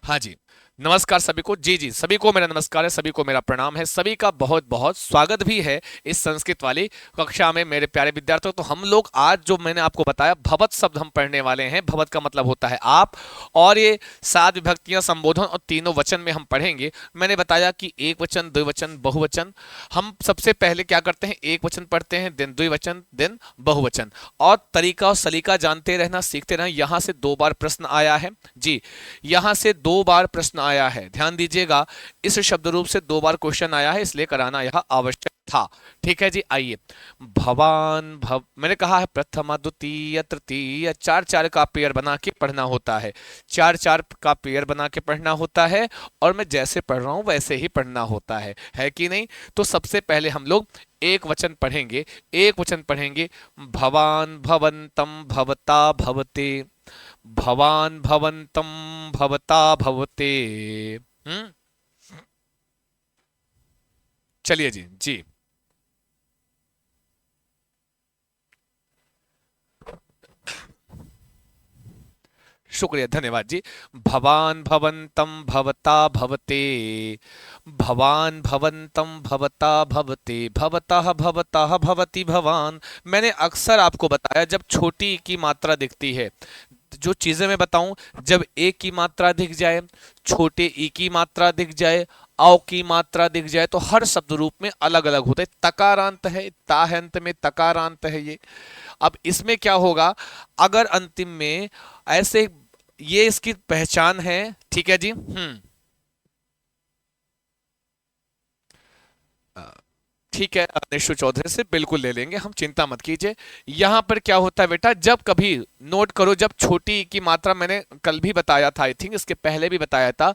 हाँ जी। नमस्कार सभी को। जी जी, सभी को मेरा नमस्कार है, सभी को मेरा प्रणाम है, सभी का बहुत बहुत स्वागत भी है इस संस्कृत वाली कक्षा में मेरे प्यारे विद्यार्थियों। तो हम लोग आज जो मैंने आपको बताया भवत शब्द हम पढ़ने वाले हैं। भवत का मतलब होता है आप, और ये सात विभक्तियां, संबोधन और तीनों वचन में हम पढ़ेंगे। मैंने बताया कि एक वचन, द्विवचन, बहुवचन। हम सबसे पहले क्या करते हैं, एक वचन पढ़ते हैं, देन द्विवचन, देन बहुवचन। और तरीका और सलीका जानते रहना, सीखते रहना। यहां से दो बार प्रश्न आया है जी, यहां से दो बार प्रश्न आया है, ध्यान दीजिएगा। इस शब्द रूप से दो बार क्वेश्चन आया है, इसलिए कराना यह आवश्यक था। ठीक है जी, आइए। भवान भव, मैंने कहा है प्रथमा द्वितीय तृतीय, चार चार का पेयर बना के पढ़ना होता है। चार चार का पेयर बना के पढ़ना होता है, और मैं जैसे पढ़ रहा हूं वैसे ही पढ़ना होता है कि नहीं? तो सबसे पहले हम लोग एक वचन पढ़ेंगे। एक वचन पढ़ेंगे, भवान भवंतम भवता भवते। भवान भवंतम भवता भवते। हम्म, चलिए जी जी। शुक्रिया, धन्यवाद जी। भवान भवंतम भवता भवते। भवान भवंतम भवता भवते, भवतः भवतः भवति भवान। मैंने अक्सर आपको बताया, जब छोटी की मात्रा दिखती है, जो चीजें मैं बताऊं, जब ए की मात्रा दिख जाए, छोटे ई की मात्रा दिख जाए, औ की मात्रा दिख जाए, तो हर शब्द रूप में अलग अलग होता है। तकारांत है, ता है अंत में, तकारांत है ये। अब इसमें क्या होगा, अगर अंतिम में ऐसे, ये इसकी पहचान है। ठीक है जी। ठीक है, निशु चौधरी से बिल्कुल ले लेंगे हम, चिंता मत कीजिए। यहां पर क्या होता है बेटा, जब कभी, नोट करो, जब छोटी ई की मात्रा, मैंने कल भी बताया था, आई थिंक इसके पहले भी बताया था,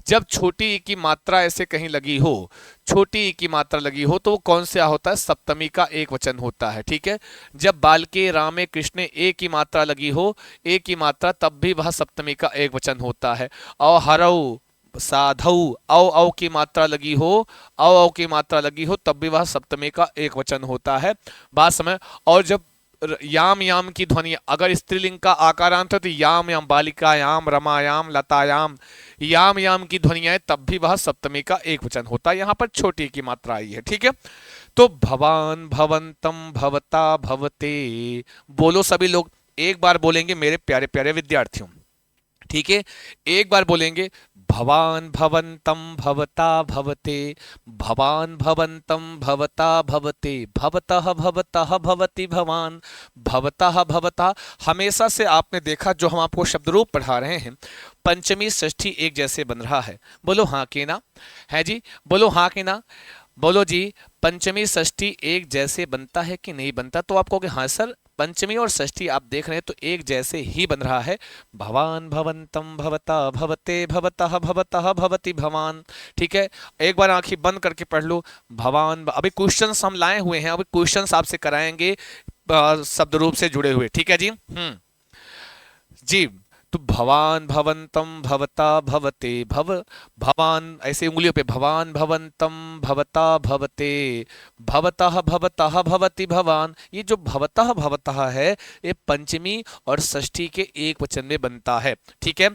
जब छोटी ई की मात्रा ऐसे कहीं लगी हो, छोटी ई की मात्रा लगी हो, तो वो कौन सा होता है, सप्तमी का एक वचन होता है। ठीक है। जब बालके रामे कृष्ण ए की मात्रा लगी हो, ए की मात्रा, तब भी वह सप्तमी का एक वचन होता है। और हरऊ साधु, औ औ की मात्रा लगी हो, औ औ की मात्रा लगी हो, तब भी वह सप्तमी का एक वचन होता है। बात समय। और जब याम याम की ध्वनि, अगर स्त्रीलिंग का आकारांत है, तो याम याम, बालिकायाम, रमायाम, लतायाम, याम याम की ध्वनियां, तब भी वह सप्तमी का एक वचन होता है। यहां पर छोटी की मात्रा आई है। ठीक है। तो भवान भवंतम भवता भवते, बोलो सभी लोग, एक बार बोलेंगे मेरे प्यारे प्यारे विद्यार्थियों। ठीक है। एक बार बोलेंगे, भवान भवंतम भवता भवते। भवान भवंतम भवता भवते, भवतः भवतः भवति भवान। भवतः भवता, हमेशा से आपने देखा, जो हम आपको शब्द रूप पढ़ा रहे हैं, पंचमी षष्ठी एक जैसे बन रहा है। बोलो हाँ कि ना? है जी, बोलो हाँ कि ना? बोलो जी, पंचमी षष्ठी एक जैसे बनता है कि नहीं बनता? तो आप कहोगे हाँ सर, पंचमी और षष्ठी आप देख रहे हैं तो एक जैसे ही बन रहा है। भवान भवंतम भवता भवते, भवतः भवतः भवति भवान। ठीक है। एक बार आंखें बंद करके पढ़ लो। भवान, अभी क्वेश्चंस हम लाए हुए हैं, अभी क्वेश्चंस आपसे कराएंगे शब्द रूप से जुड़े हुए। ठीक है जी। जी। तो भवान भवंतम भवता भवते, भवान ऐसे उंगलियों पे, भवान भवंतम भवता भवते, भवतः भवतः भवति भवान। ये जो भवतः भवतः है, ये पंचमी और षष्ठी के एक वचन में बनता है। ठीक है।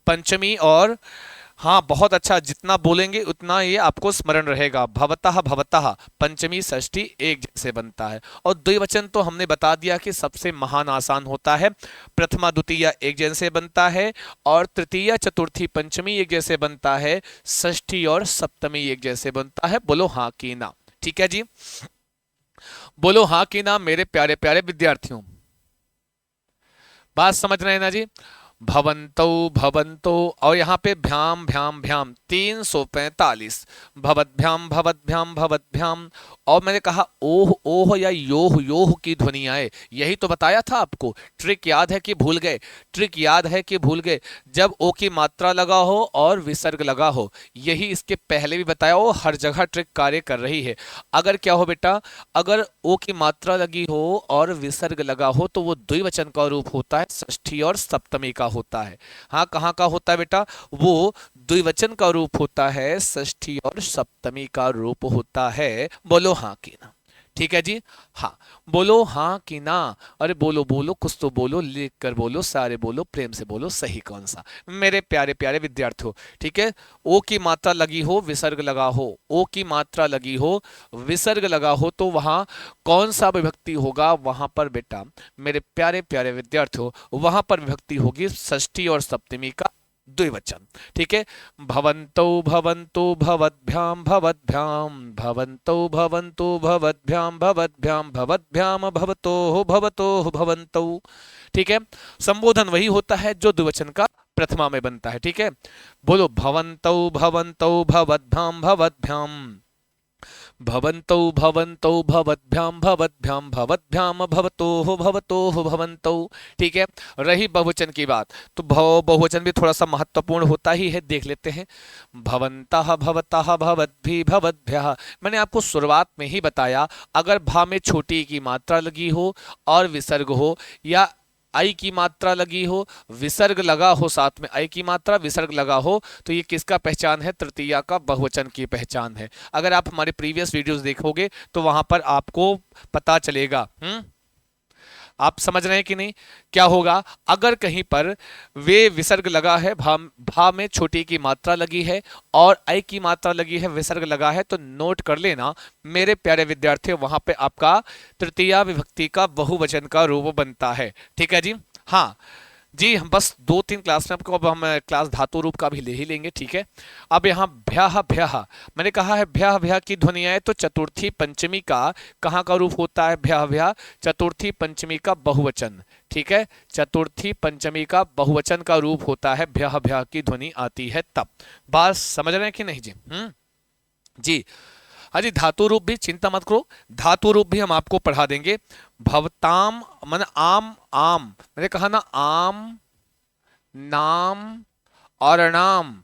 पंचमी और, हाँ बहुत अच्छा, जितना बोलेंगे उतना ये आपको स्मरण रहेगा। भवतः भवतः, पंचमी षष्ठी एक जैसे बनता है। और द्विवचन तो हमने बता दिया कि सबसे महान आसान होता है। प्रथमा द्वितीय एक जैसे बनता है, और तृतीय चतुर्थी पंचमी एक जैसे बनता है, षष्ठी और सप्तमी एक जैसे बनता है। बोलो हाँ कि ना? ठीक है जी। बोलो हाँ कि ना मेरे प्यारे प्यारे विद्यार्थियों? बात समझ रहे हैं ना जी? भवंतो भवंतो, और यहाँ पे भ्याम भ्याम भ्याम 345, भवद्भ्याम भवद्भ्याम भवद्भ्याम। और मैंने कहा ओह ओह या योह योह की ध्वनि आए, यही तो बताया था आपको। ट्रिक याद है कि भूल गए? ट्रिक याद है कि भूल गए? जब ओ की मात्रा लगा हो और विसर्ग लगा हो, यही इसके पहले भी बताया, वो हर जगह ट्रिक कार्य कर रही है। अगर क्या हो बेटा, अगर ओ की मात्रा लगी हो और विसर्ग लगा हो, तो वो द्विवचन का रूप होता है, षष्ठी और सप्तमी का होता है। हाँ, कहाँ का होता है बेटा? वो द्विवचन का रूप होता है, षष्ठी और सप्तमी का रूप होता है। बोलो हाँ कि ना? ठीक है जी। हाँ, बोलो हाँ कि ना। अरे बोलो बोलो, कुछ तो बोलो, लिख कर बोलो, सारे बोलो, प्रेम से बोलो, सही कौन सा। मेरे प्यारे प्यारे विद्यार्थियों, ठीक है, ओ की मात्रा लगी हो, विसर्ग लगा हो, ओ की मात्रा लगी हो, विसर्ग लगा हो, तो वहां कौन सा विभक्ति होगा? वहां पर बेटा मेरे प्यारे प्यारे विद्यार्थियों, वहां पर विभक्ति होगी षष्ठी और सप्तमी का द्विवचन। ठीक है, भवन्तौ भवन्तु भवद्भ्यां भवद्भ्यां, भवन्तौ भवन्तु भवद्भ्यां भवद्भ्यां, भवद्भ्याम भवतोः भवतोः भवन्तौ। ठीक है, संबोधन वही होता है जो द्विवचन का प्रथमा में बनता है। ठीक है, बोलो भवन्तौ भवन्तौ भवद्भ्यां भवद्भ्यां, भवन्तौ भवन्तौ भवद्भ्यां भवद्भ्यां, भवद्भ्याम भवतोः भवतोः भवन्तौ। ठीक है, रही बहुवचन की बात, तो बहुवचन भी थोड़ा सा महत्वपूर्ण होता ही है, देख लेते हैं। भवन्तः भवतः भवद्भिः भवद्भ्यः, मैंने आपको शुरुआत में ही बताया, अगर भा में छोटी की मात्रा लगी हो और विसर्ग हो, या आई की मात्रा लगी हो, विसर्ग लगा हो, साथ में आई की मात्रा विसर्ग लगा हो, तो ये किसका पहचान है? तृतीया का बहुवचन की पहचान है। अगर आप हमारे प्रीवियस वीडियोस देखोगे तो वहां पर आपको पता चलेगा। आप समझ रहे हैं कि नहीं? क्या होगा अगर कहीं पर वे विसर्ग लगा है, भा में छोटी की मात्रा लगी है और आई की मात्रा लगी है, विसर्ग लगा है, तो नोट कर लेना मेरे प्यारे विद्यार्थियों, वहां पे आपका तृतीया विभक्ति का बहुवचन का रूप बनता है। ठीक है जी। हाँ जी, हम बस 2-3 क्लास में आपको, अब हम क्लास धातु रूप का भी ले ही लेंगे। ठीक है, अब यहाँ भ्यः भ्यः, मैंने कहा है भ्यः भ्यः की ध्वनि है, तो चतुर्थी पंचमी का कहाँ का रूप होता है? भ्यः भ्यः चतुर्थी पंचमी का बहुवचन। ठीक है, चतुर्थी पंचमी का बहुवचन का रूप होता है, भ्यः भ्यः की ध्वनि आती है तब। बात समझ रहे हैं कि नहीं जी? जी हाँ जी, धातु रूप भी चिंता मत करो, धातु रूप भी हम आपको पढ़ा देंगे। भवताम मन आम, आम मैंने कहा ना, आम, नाम और नाम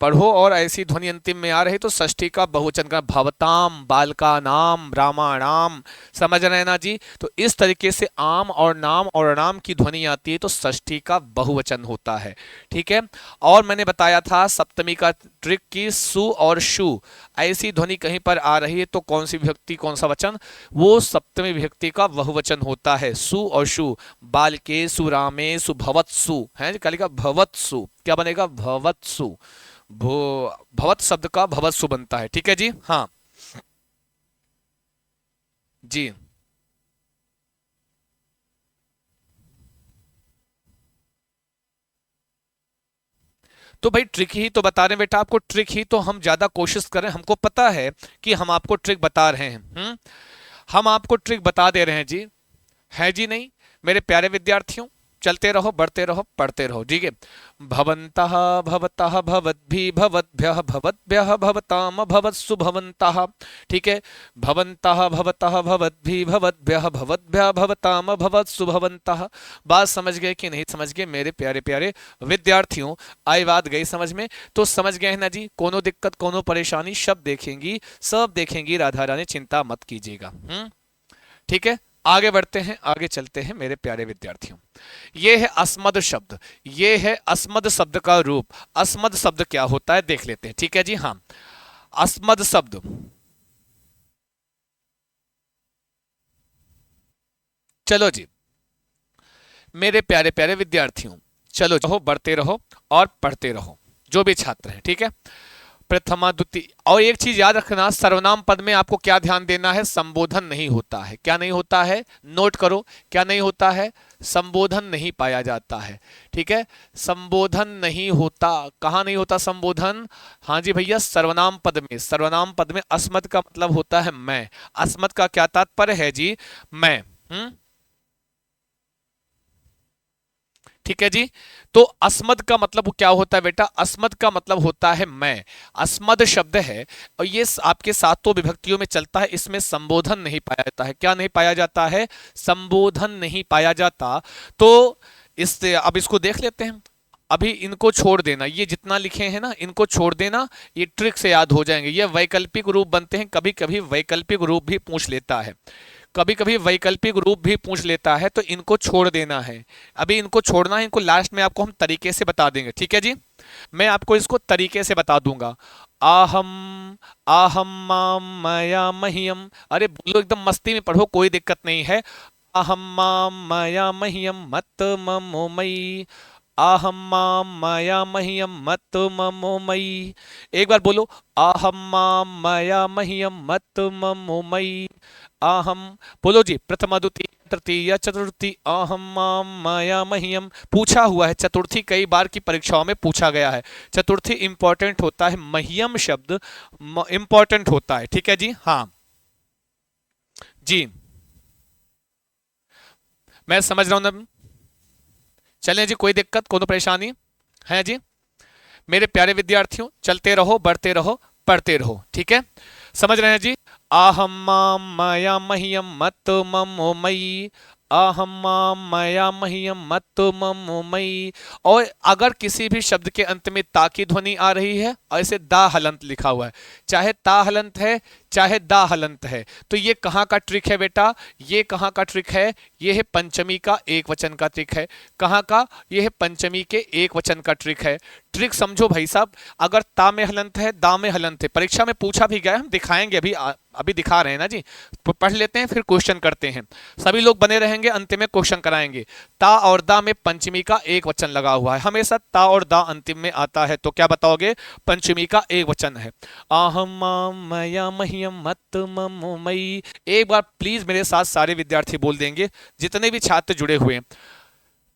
पढ़ो, और ऐसी ध्वनि अंतिम में आ रही तो षष्ठी का बहुवचन का भवताम, बालका नाम, रामाणाम। समझ रहे हैं ना जी? तो इस तरीके से आम और नाम की ध्वनि आती है तो षष्ठी का बहुवचन होता है। ठीक है, और मैंने बताया था सप्तमी का ट्रिक की सु और शु, ऐसी ध्वनि कहीं पर आ रही है तो कौन सी विभक्ति, कौन सा वचन? वो सप्तमी विभक्ति का बहुवचन होता है, सु और शु। बालके सु, रामे सु, भवत्सु है, कालिका भवत्सु, क्या बनेगा? भवत्सु। भवत शब्द का भवत्सु बनता है। ठीक है जी। हाँ जी, तो भाई ट्रिक ही तो बता रहे हैं बेटा आपको, ट्रिक ही तो हम ज्यादा कोशिश करें, हमको पता है कि हम आपको ट्रिक बता रहे हैं। हम आपको ट्रिक बता दे रहे हैं जी, है जी नहीं मेरे प्यारे विद्यार्थियों? चलते रहो, बढ़ते रहो, पढ़ते रहो। ठीक है, भवन्तः भवतः भवद्भिः भवद्भ्यः भवद्भ्यः भवताम भवत्सु भवन्तः। ठीक है, भवन्तः भवतः भवद्भिः भवद्भ्यः भवद्भ्यः भवताम भवत्सु भवन्तः। बात समझ गए कि नहीं समझ गए मेरे प्यारे प्यारे विद्यार्थियों? आई बात गई समझ में? तो समझ गए हैं ना जी? कोनो दिक्कत, कोनो परेशानी, सब देखेंगी, सब देखेंगी राधा रानी, चिंता मत कीजिएगा। ठीक है, आगे बढ़ते हैं, आगे चलते हैं मेरे प्यारे विद्यार्थियों। ये है अस्मद शब्द, ये है अस्मद शब्द का रूप। अस्मद शब्द क्या होता है देख लेते हैं। ठीक है जी। हाँ, अस्मद शब्द, चलो जी मेरे प्यारे प्यारे विद्यार्थियों, चलो रहो, बढ़ते रहो और पढ़ते रहो, जो भी छात्र हैं। ठीक है, प्रथमा द्वितीय, और एक चीज याद रखना, सर्वनाम पद में आपको क्या ध्यान देना है? संबोधन नहीं होता है। क्या नहीं होता है? नोट करो, क्या नहीं होता है? संबोधन नहीं पाया जाता है। ठीक है, संबोधन नहीं होता। कहां नहीं होता संबोधन? हाँ जी भैया, सर्वनाम पद में। सर्वनाम पद में अस्मद का मतलब होता है मैं। अस्मद का क्या तात्पर्य है जी? मैं। ठीक है जी, तो अस्मद का मतलब क्या होता है बेटा? अस्मद का मतलब होता है मैं। अस्मद शब्द है और ये आपके सातों विभक्तियों में चलता है, इसमें संबोधन नहीं पाया जाता है। क्या नहीं पाया जाता है? संबोधन नहीं पाया जाता। तो इससे अब इसको देख लेते हैं। अभी इनको छोड़ देना, ये जितना लिखे हैं ना इनको छोड़ देना, ये ट्रिक से याद हो जाएंगे। ये वैकल्पिक रूप बनते हैं, कभी कभी वैकल्पिक रूप भी पूछ लेता है, कभी कभी वैकल्पिक रूप भी पूछ लेता है, तो इनको छोड़ देना है। अभी इनको छोड़ना है, इनको लास्ट में आपको हम तरीके से बता देंगे। ठीक है जी, मैं आपको इसको तरीके से बता दूंगा। आहम, आहम माम मया मह्यम। अरे बोलो, एकदम मस्ती में पढ़ो, कोई दिक्कत नहीं है। आहम माम मया मह्यम मत ममो मयि, आहम माम मया मह्यम मत ममो मयि। एक बार बोलो, आहम माम मया मह्यम मत ममो मयि। आहम, बोलो जी, प्रथमा द्वितीय तृतीय चतुर्थी अहम माम माया मह्यम। पूछा हुआ है, चतुर्थी कई बार की परीक्षाओं में पूछा गया है। चतुर्थी इंपॉर्टेंट होता है, मह्यम शब्द इंपॉर्टेंट होता है, ठीक है जी। हाँ जी, मैं समझ रहा हूं ना। चलें जी, कोई दिक्कत, कोनो परेशानी है जी? मेरे प्यारे विद्यार्थियों, चलते रहो, बढ़ते रहो, पढ़ते रहो, ठीक है। समझ रहे हैं जी? आहम माम माया मह्यम मत ममो मयि, आहम माम माया मह्यम मत ममो मयि। और अगर किसी भी शब्द के अंत में ता की ध्वनि आ रही है, और इसे दा हलंत लिखा हुआ है, चाहे ता हलंत है चाहे दा हलंत है, तो ये कहाँ का ट्रिक है बेटा? ये कहाँ का ट्रिक है? ये है पंचमी का एक वचन का ट्रिक है। कहाँ का? ये है पंचमी के एक वचन का ट्रिक है। ट्रिक समझो भाई साहब। अगर ता में हलंत है, दा में हलंत है, परीक्षा में पूछा भी गया है, हम दिखाएंगे अभी, अभी दिखा रहे हैं ना जी। पढ़ लेते हैं फिर क्वेश्चन करते हैं। सभी लोग बने रहेंगे, अंतिम में क्वेश्चन कराएंगे। ता और दा में पंचमी का एक वचन लगा हुआ है, हमेशा ता और दा अंतिम में आता है, तो क्या बताओगे? पंचमी का एक वचन है। आहम माम मया मह्यम मत ममो मयि। एक बार प्लीज मेरे साथ सारे विद्यार्थी बोल देंगे, जितने भी छात्र जुड़े हुए हैं।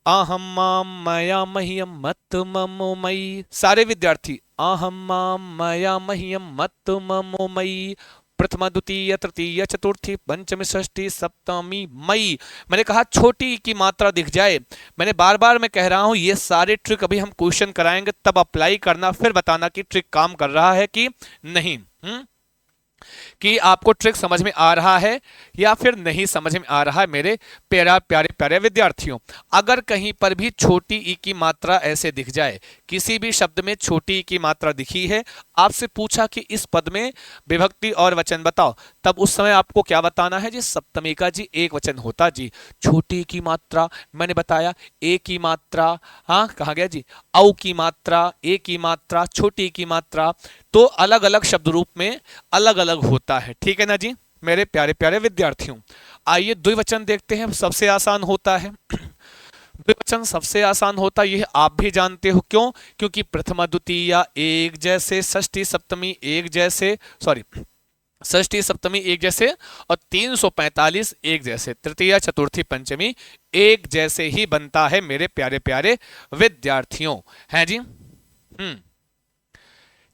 आहम माम मया मह्यम मत ममो मयि। सारे विद्यार्थी, आहम माम मया मह्यम मत ममो मयि। प्रथमा द्वितीय तृतीय चतुर्थी पंचमी षष्ठी सप्तमी मई। मैंने कहा छोटी की मात्रा दिख जाए। मैंने बार बार मैं कह रहा हूं, ये सारे ट्रिक अभी हम क्वेश्चन कराएंगे, तब अप्लाई करना, फिर बताना कि ट्रिक काम कर रहा है कि नहीं। कि आपको ट्रिक समझ में आ रहा है या फिर नहीं समझ में आ रहा है मेरे प्यारा प्यारे प्यारे विद्यार्थियों। अगर कहीं पर भी छोटी ई की मात्रा ऐसे दिख जाए, किसी भी शब्द में छोटी ई की मात्रा दिखी है, आपसे पूछा कि इस पद में विभक्ति और वचन बताओ, तब उस समय आपको क्या बताना है जी? सप्तमी का जी एक वचन होता जी। छोटी की मात्रा मैंने बताया, ए की मात्रा, हाँ कहा गया जी, औ की मात्रा, ए की मात्रा, छोटी की मात्रा, तो अलग अलग शब्द रूप में अलग अलग होता है, ठीक है ना जी मेरे प्यारे प्यारे विद्यार्थियों। आइए द्विवचन देखते हैं, सबसे आसान होता है। द्विवचन सबसे आसान होता है, यह आप भी जानते हो। क्यों? क्योंकि प्रथमा द्वितीय एक जैसे, षष्ठी सप्तमी एक जैसे, सॉरी, षष्ठी सप्तमी एक जैसे, और 345 एक जैसे, तृतीया चतुर्थी पंचमी एक जैसे ही बनता है मेरे प्यारे प्यारे विद्यार्थियों, है जी।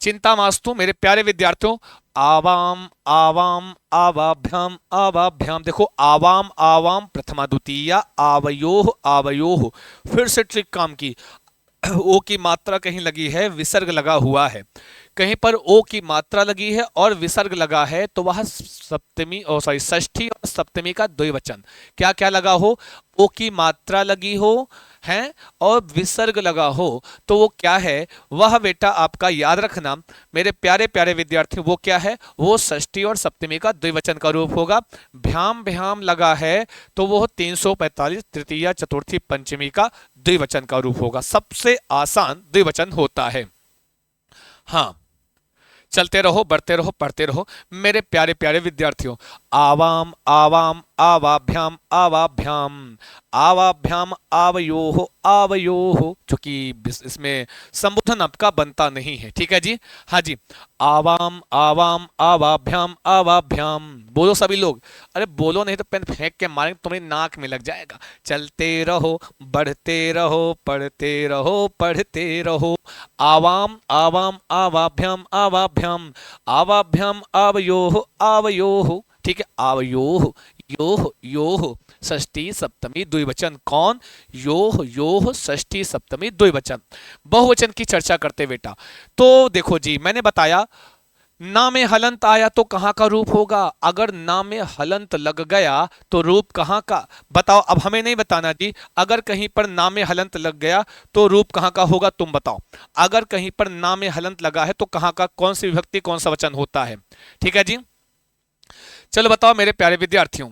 चिंता मास्तु मेरे प्यारे विद्यार्थियों। आवाम आवाम आवाभ्याम आवाभ्याम, देखो आवाम आवाम प्रथमा द्वितीय, आवयोह आवयोह, फिर से ट्रिक काम की। ओ की मात्रा कहीं लगी है, विसर्ग लगा हुआ है, कहीं पर ओ की मात्रा लगी है और विसर्ग लगा है, तो वह सप्तमी और सॉरी षष्ठी और सप्तमी का द्विवचन। क्या क्या लगा हो? ओ की मात्रा लगी हो है और विसर्ग लगा हो, तो वो क्या है? वह बेटा आपका याद रखना मेरे प्यारे प्यारे विद्यार्थी, वो क्या है? वो षष्ठी और सप्तमी का द्विवचन का रूप होगा। भ्याम भ्याम लगा है तो वो 345 तृतीया चतुर्थी पंचमी का द्विवचन का रूप होगा। सबसे आसान द्विवचन होता है। हाँ, चलते रहो, बढ़ते रहो, पढ़ते रहो मेरे प्यारे प्यारे विद्यार्थियों। आवाम आवाम आवाभ्याम आवाभ्याम, आवाभ्याम आवयोह आवयोह, चूंकि इसमें संबोधन आपका बनता नहीं है, ठीक है जी। हाँ जी, आवाम आवाम आवाभ्याम आवाभ्याम, बोलो सभी लोग। अरे बोलो नहीं तो पेन फेंक के मारेंगे, तुम्हारी नाक में लग जाएगा। चलते रहो, बढ़ते रहो, पढ़ते रहो, पढ़ते रहो। आवाम आवाम आवाभ्याम आवाभ्याम, आवाभ्याम आवयोह आवयोह, ठीक है, आवयोह योह योह, षष्ठी सप्तमी द्विवचन। कौन? योह योह, षष्ठी सप्तमी द्विवचन। बहुवचन की चर्चा करते बेटा। तो देखो जी, मैंने बताया ना में हलंत आया तो कहां का रूप होगा? अगर ना में हलंत लग गया तो रूप कहां का? बताओ, अब हमें नहीं बताना जी। अगर कहीं पर ना में हलंत लग गया तो रूप कहां का होगा, तुम बताओ। अगर कहीं पर ना में हलंत लगा है तो कहां का, कौन सी विभक्ति कौन सा वचन होता है? ठीक है जी, चलो बताओ मेरे प्यारे विद्यार्थियों।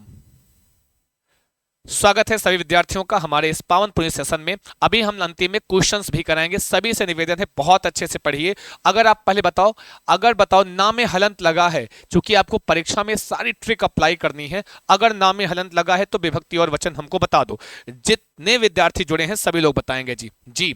स्वागत है सभी विद्यार्थियों का हमारे इस पावन पुण्य सेशन में। अभी हम अंतिम में क्वेश्चंस भी कराएंगे। सभी से निवेदन है बहुत अच्छे से पढ़िए। अगर आप पहले बताओ, अगर बताओ नाम में हलंत लगा है, क्योंकि आपको परीक्षा में सारी ट्रिक अप्लाई करनी है। अगर नाम में हलंत लगा है तो विभक्ति और वचन हमको बता दो। जितने विद्यार्थी जुड़े हैं सभी लोग बताएंगे जी जी।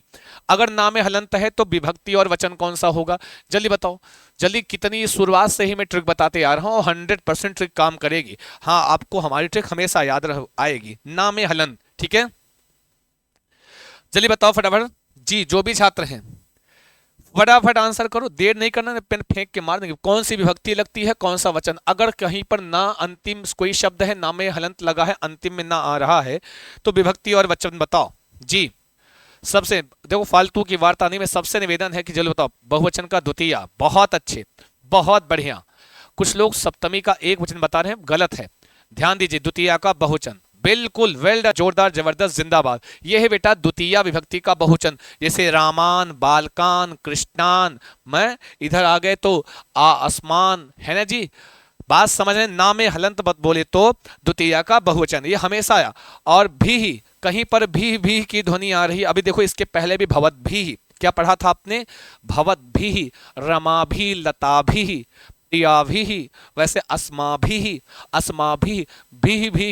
अगर नाम में हलंत है तो विभक्ति और वचन कौन सा होगा, जल्दी बताओ जल्दी। कितनी शुरुआत से ही मैं ट्रिक बताते आ रहा हूं, 100% ट्रिक काम करेगी। हाँ, आपको हमारी ट्रिक हमेशा याद आएगी। नाम हलन, ठीक है। जल्दी बताओ फटाफट जी, जो भी छात्र हैं फटाफट आंसर करो, देर नहीं करना, पेन फेंक के मार देंगे। कौन सी विभक्ति लगती है, कौन सा वचन। अगर कहीं पर ना अंतिम कोई शब्द है, नाम में हलंत लगा है, अंतिम में ना आ रहा है, तो विभक्ति और वचन बताओ जी। सबसे देखो फालतू की वार्ता नहीं में, सबसे निवेदन है कि जल्दी बताओ। बहुवचन का द्वितीया, बहुत अच्छे, बहुत बढ़िया। कुछ लोग सप्तमी का एक वचन बता रहे हैं, गलत है। ध्यान दीजिए, द्वितीया का बहुवचन, बिल्कुल वेल डन, जोरदार जबरदस्त जिंदाबाद। यह है बेटा द्वितीया विभक्ति का बहुवचन। जैसे रामान, बालकान, कृष्णान, मैं इधर आ गए तो आसमान, है ना जी। बात समझ रहे, ना में हलंत मत बोले तो द्वितीया का बहुवचन, ये हमेशा आया। और भी कहीं पर भी की ध्वनि आ रही है। अभी देखो इसके पहले भी भवत भी, क्या पढ़ा था आपने, भवत भी, रमा भी, लता भी, प्रिया भी। वैसे अस्मा भी, अस्मा भी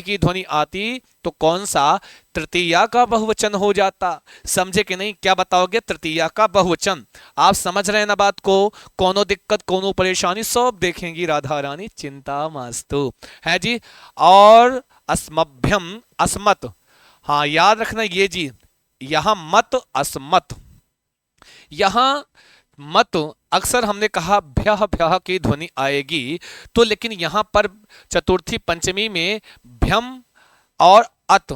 की ध्वनि आती तो कौन सा तृतीया का बहुवचन हो जाता। समझे कि नहीं, क्या बताओगे, तृतीया का बहुवचन। आप समझ रहे हैं ना बात को। कोनो दिक्कत कोनो परेशानी सब देखेंगी राधा रानी, चिंता मास्तु, है जी। और अस्मभ्यम, अस्मत, हाँ याद रखना ये जी। यहां मत, अस्मत, यहां मत अक्सर हमने कहा भ्यः भ्यः की ध्वनि आएगी, तो लेकिन यहां पर चतुर्थी पंचमी में भ्यम और अत,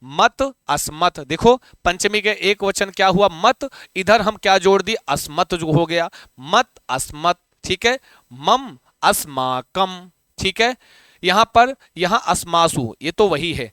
मत अस्मत। देखो पंचमी के एक वचन क्या हुआ, मत, इधर हम क्या जोड़ दिए, अस्मत जो हो गया, मत अस्मत, ठीक है। मम अस्माकम, ठीक है। यहां पर यहां अस्मासु, ये तो वही है।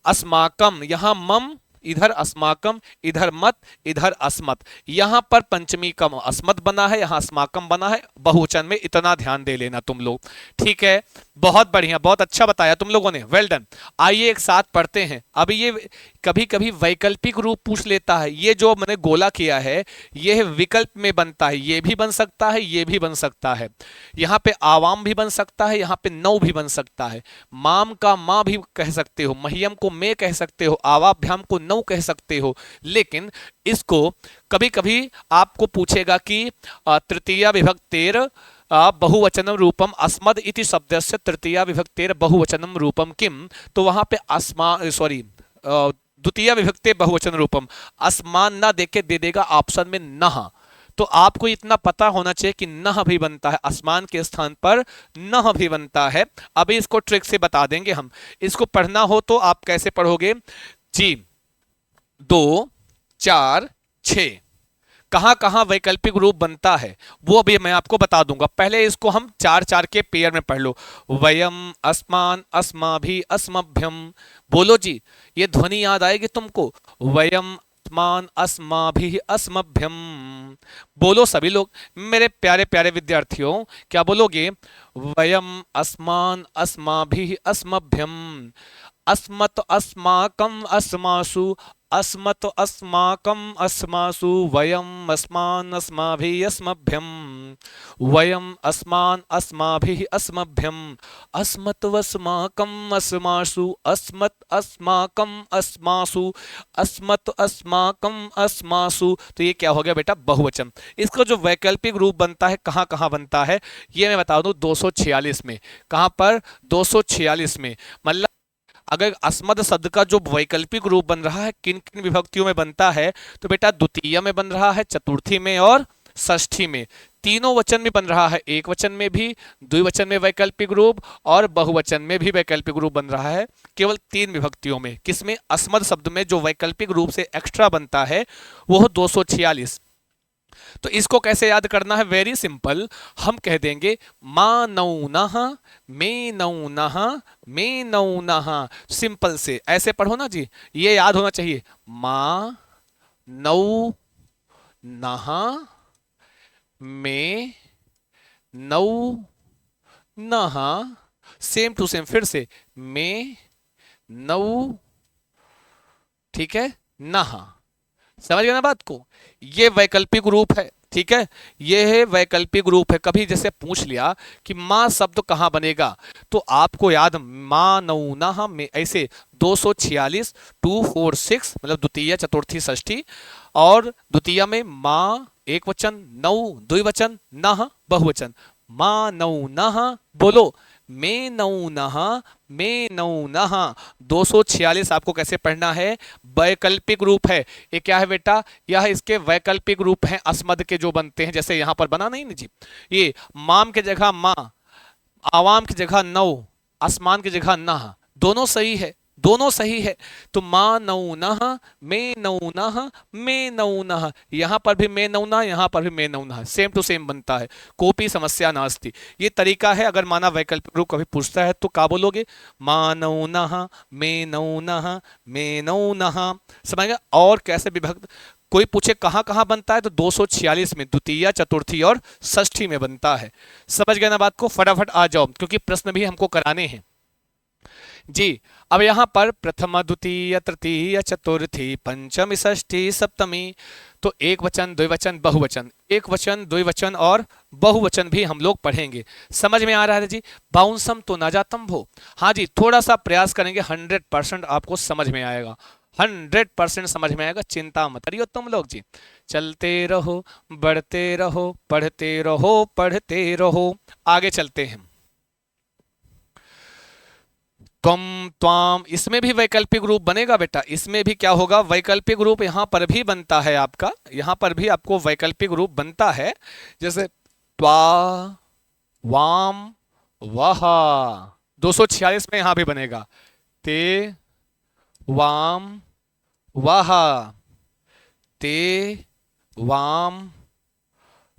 अस्माकम, यहां मम, इधर अस्माकम, इधर मत, इधर अस्मत। यहां पर पंचमी का अस्मत बना है, यहां अस्माकम बना है बहुवचन में। इतना ध्यान दे लेना तुम लोग, ठीक है। बहुत बढ़िया, बहुत अच्छा बताया तुम लोगों ने, वेल डन। आइए एक साथ पढ़ते हैं। अभी ये कभी कभी वैकल्पिक रूप पूछ लेता है। ये जो मैंने गोला किया है ये विकल्प में बनता है, ये भी बन सकता है, ये भी बन सकता है। यहां पे आवाम भी बन सकता है, यहां पे नौ भी बन सकता है। माम का मां भी कह सकते हो, महियम को मैं कह सकते हो, आवाभ्याम को नौ कह सकते हो। लेकिन इसको कभी कभी आपको पूछेगा कि तृतीया विभक्तेर बहुवचनम रूपम अस्मद इति शब्दस्य तृतीया विभक्तेर बहुवचनम रूपम किम। तो वहां पे द्वितीय विभक्ति बहुवचन रूपम, असमान ना देके दे देगा ऑप्शन में नह। तो आपको इतना पता होना चाहिए कि नह भी बनता है, आसमान के स्थान पर नह भी बनता है। अभी इसको ट्रिक से बता देंगे हम। इसको पढ़ना हो तो आप कैसे पढ़ोगे जी, 2 4 6 कहां कहां वैकल्पिक रूप बनता है वो अभी मैं आपको बता दूंगा। पहले इसको हम 4 4 के पेयर में पढ़ लो। वयम अस्मान अस्माभि अस्मभ्यम, बोलो जी, ये ध्वनि याद आएगी तुमको। वयम अस्मान अस्माभि अस्मभ्यम, बोलो सभी लोग मेरे प्यारे प्यारे विद्यार्थियों, क्या बोलोगे। वयम अस्मान अस्माभि अस्मभ्यम, अस्मत् अस्माकं अस्मासु, अस्मत् अस्माकं अस्मासु, वयम् अस्मान् अस्माभिः अस्मभ्यं, वयम् अस्मान् अस्माभिः अस्मभ्यं, अस्मत् अस्माकं अस्मासु, अस्मत् अस्माकं अस्मासु, अस्मत् अस्माकं अस्मासु। तो ये क्या हो गया बेटा, बहुवचन। इसका जो वैकल्पिक रूप बनता है कहां कहां बनता है ये मैं बता दूं, 246 में। कहां पर, 246 में। मतलब अगर अस्मद शब्द का जो वैकल्पिक रूप बन रहा है किन किन विभक्तियों में बनता है, तो बेटा द्वितीय में बन रहा है, चतुर्थी में और षष्ठी में। तीनों वचन में बन रहा है, एक वचन में भी, द्विवचन में वैकल्पिक रूप और बहुवचन में भी वैकल्पिक रूप बन रहा है। केवल 3 विभक्तियों में। किसमें, अस्मद शब्द में जो वैकल्पिक रूप से एक्स्ट्रा बनता है वो 246। तो इसको कैसे याद करना है, वेरी सिंपल। हम कह देंगे मा नौ नह, मे नौ नह, मे नौ नह। सिंपल से ऐसे पढ़ो ना जी, ये याद होना चाहिए। मा नौ नह, मे नौ नह, सेम टू सेम। फिर से मे नौ, ठीक है, नहा। समझ गए ना बात को? ये वैकल्पिक रूप है, ठीक है, ये है वैकल्पिक रूप है। कभी जैसे पूछ लिया कि माँ शब्द कहाँ बनेगा, तो आपको याद माँ नौ नहा में ऐसे 246, 246 मतलब द्वितीय चतुर्थी षष्ठी, और द्वितीय में माँ एक वचन, नौ द्विवचन, नह बहुवचन। माँ नौ नहा, बोलो मैं नौ नहा, मैं नौ नहा। 246 आपको कैसे पढ़ना है? वैकल्पिक रूप है। ये क्या है बेटा? यह इसके वैकल्पिक रूप हैं अस्मद के जो बनते हैं, जैसे यहां पर बना नहीं ना जी, ये माम की जगह माँ, आवाम की जगह नौ, आसमान की जगह नह, दोनों सही है, दोनों सही है। तो माँ नौ नह, मैं नौ नह, मैं नौ नह, यहां पर भी मैं नौ नह, यहां पर भी मैं नौ नह, सेम टू सेम बनता है। कोपी समस्या नास्ती। ये तरीका है। अगर माना वैकल्पिक रूप कभी पूछता है तो क्या बोलोगे? माँ नौ नह, मैं नौ नह, मैं नौ नह। समझ गया? और कैसे विभक्त, कोई पूछे कहां कहां बनता है, तो 246 में द्वितीय चतुर्थी और षष्ठी में बनता है। समझ गए ना बात को? फटाफट आ जाओ, क्योंकि प्रश्न भी हमको कराने हैं जी। अब यहां पर प्रथम द्वितीय तृतीय चतुर्थी पंचमी षष्ठी सप्तमी, तो एक वचन द्विवचन बहुवचन, एक वचन द्विवचन और बहुवचन भी हम लोग पढ़ेंगे। समझ में आ रहा है जी? बाउंसम तो ना जातम भो। हाँ जी, थोड़ा सा प्रयास करेंगे, 100% आपको समझ में आएगा, 100% समझ में आएगा, चिंता मत करियो तुम लोग जी। चलते रहो, बढ़ते रहो, पढ़ते रहो, पढ़ते रहो। आगे चलते हैं। त्वम त्वाम, इसमें भी वैकल्पिक रूप बनेगा बेटा। इसमें भी क्या होगा? वैकल्पिक रूप यहां पर भी बनता है आपका, यहां पर भी आपको वैकल्पिक रूप बनता है। जैसे त्वा, वाम, वहा, 246 में यहां भी बनेगा। ते, वाम, वहा, ते, वाम,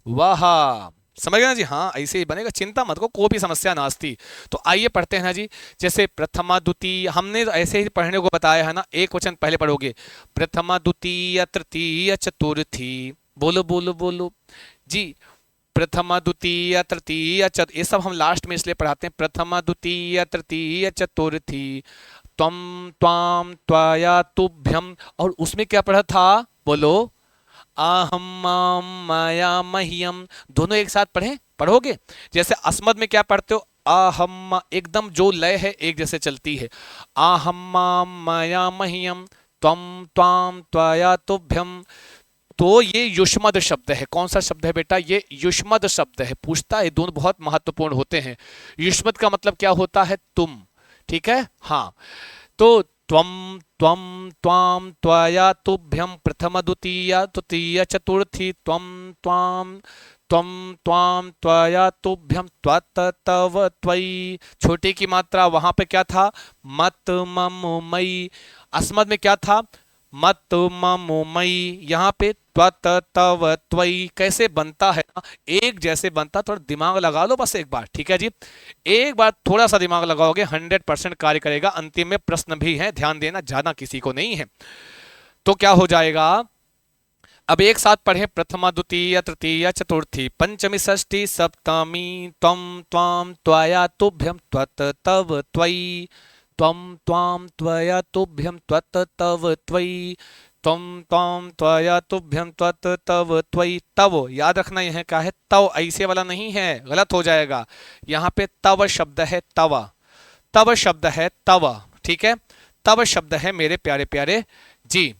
वहा। समझ गए ना जी? हाँ, ऐसे ही बनेगा, चिंता मत को, कोई भी समस्या नास्ती। तो आइए पढ़ते हैं ना जी। जैसे प्रथमा द्वितीय, हमने तो ऐसे ही पढ़ने को बताया है ना, एक वचन पहले पढ़ोगे। प्रथमा द्वितीय तृतीय चतुर्थी, बोलो बोलो बोलो जी। प्रथमा द्वितीय तृतीय ये सब हम लास्ट में इसलिए पढ़ाते हैं। प्रथमा द्वितीय तृतीय चतुर्थी, त्वम त्वाम त्वया तुभ्यम। और उसमें क्या पढ़ा था? बोलो, आहम माम माया मह्यम। दोनों एक साथ पढ़े, पढ़ोगे? जैसे अस्मद में क्या पढ़ते हो? आहम, एकदम जो लय है एक जैसे चलती है। आहम माम माया मह्यम, त्वम त्वाम त्वया तुभ्यम। तो ये युष्मद शब्द है। कौन सा शब्द है बेटा? ये युष्मद शब्द है। पूछता है, दोनों बहुत महत्वपूर्ण होते हैं। युष्मद का मतलब क्या होता है? तुम, ठीक है, हाँ। तो त्वम त्वम त्वाम त्वया तुभ्यम, प्रथम द्वितीय तृतीय चतुर्थी, त्वम त्वाम त्वम त्वाम त्वया तुभ्यम, त्वत तव त्वयि। छोटी की मात्रा वहां पे क्या था? मत मम मई। अस्मद में क्या था? मत मम मई। यहाँ पे त्वत तव त्वयि। कैसे बनता है ना, एक जैसे बनता। थोड़ा दिमाग लगा लो बस एक बार, ठीक है जी। एक बार थोड़ा सा दिमाग लगाओगे, 100% कार्य करेगा। अंतिम में प्रश्न भी है, ध्यान देना, ज्यादा किसी को नहीं है। तो क्या हो जाएगा? अब एक साथ पढ़े। प्रथमा द्वितीय तृतीय चतुर्थी पंचमी षष्ठी सप्तमी, त्वम त्वाम त्वया तुभ्यम, त्वत तव त्वयि, त्वम त्वाम त्वया तुभ्यम, त्वत तव त्वयि, त्वम त्वाम त्वया तुभ्यम, त्वत तव त्वयि। तव याद रखना, यह क्या है? तव, ऐसे वाला नहीं है, गलत हो जाएगा। यहाँ पे तव शब्द है, तवा। तव शब्द है, तवा, ठीक है। तव शब्द है मेरे प्यारे प्यारे जी।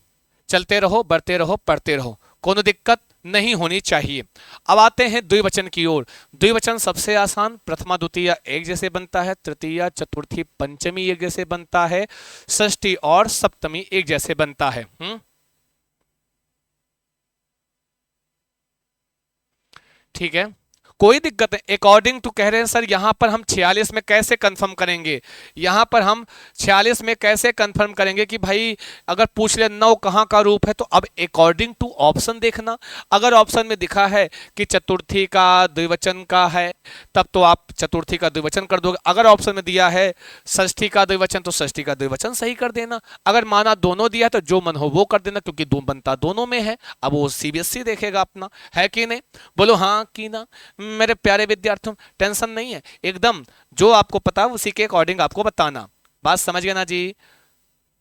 चलते रहो, बढ़ते रहो, पढ़ते रहो, कोनो दिक्कत नहीं होनी चाहिए। अब आते हैं द्विवचन की ओर। द्विवचन सबसे आसान। प्रथमा द्वितीय एक जैसे बनता है, तृतीय चतुर्थी पंचमी एक जैसे बनता है, षष्ठी और सप्तमी एक जैसे बनता है। ठीक है, कोई दिक्कत है। अकॉर्डिंग टू कह रहे हैं सर, यहां पर हम 46 में कैसे कंफर्म करेंगे? यहां पर हम 46 में कैसे कंफर्म करेंगे कि भाई अगर पूछ ले नौ कहां का रूप है, तो अब अकॉर्डिंग टू ऑप्शन देखना। अगर ऑप्शन में दिखा है कि चतुर्थी का द्विवचन का है, तब तो आप चतुर्थी का द्विवचन कर दोगे। अगर ऑप्शन में दिया है षष्ठी का द्विवचन, तो षष्ठी का द्विवचन सही कर देना। अगर माना दोनों दिया है, तो जो मन हो वो कर देना, क्योंकि दो बनता दोनों में है। अब वो सीबीएसई देखेगा अपना, है कि नहीं? बोलो हाँ कि ना मेरे प्यारे विद्यार्थियों। टेंशन नहीं है, एकदम जो आपको पता है उसी के अकॉर्डिंग आपको बताना। बात समझ गए ना जी?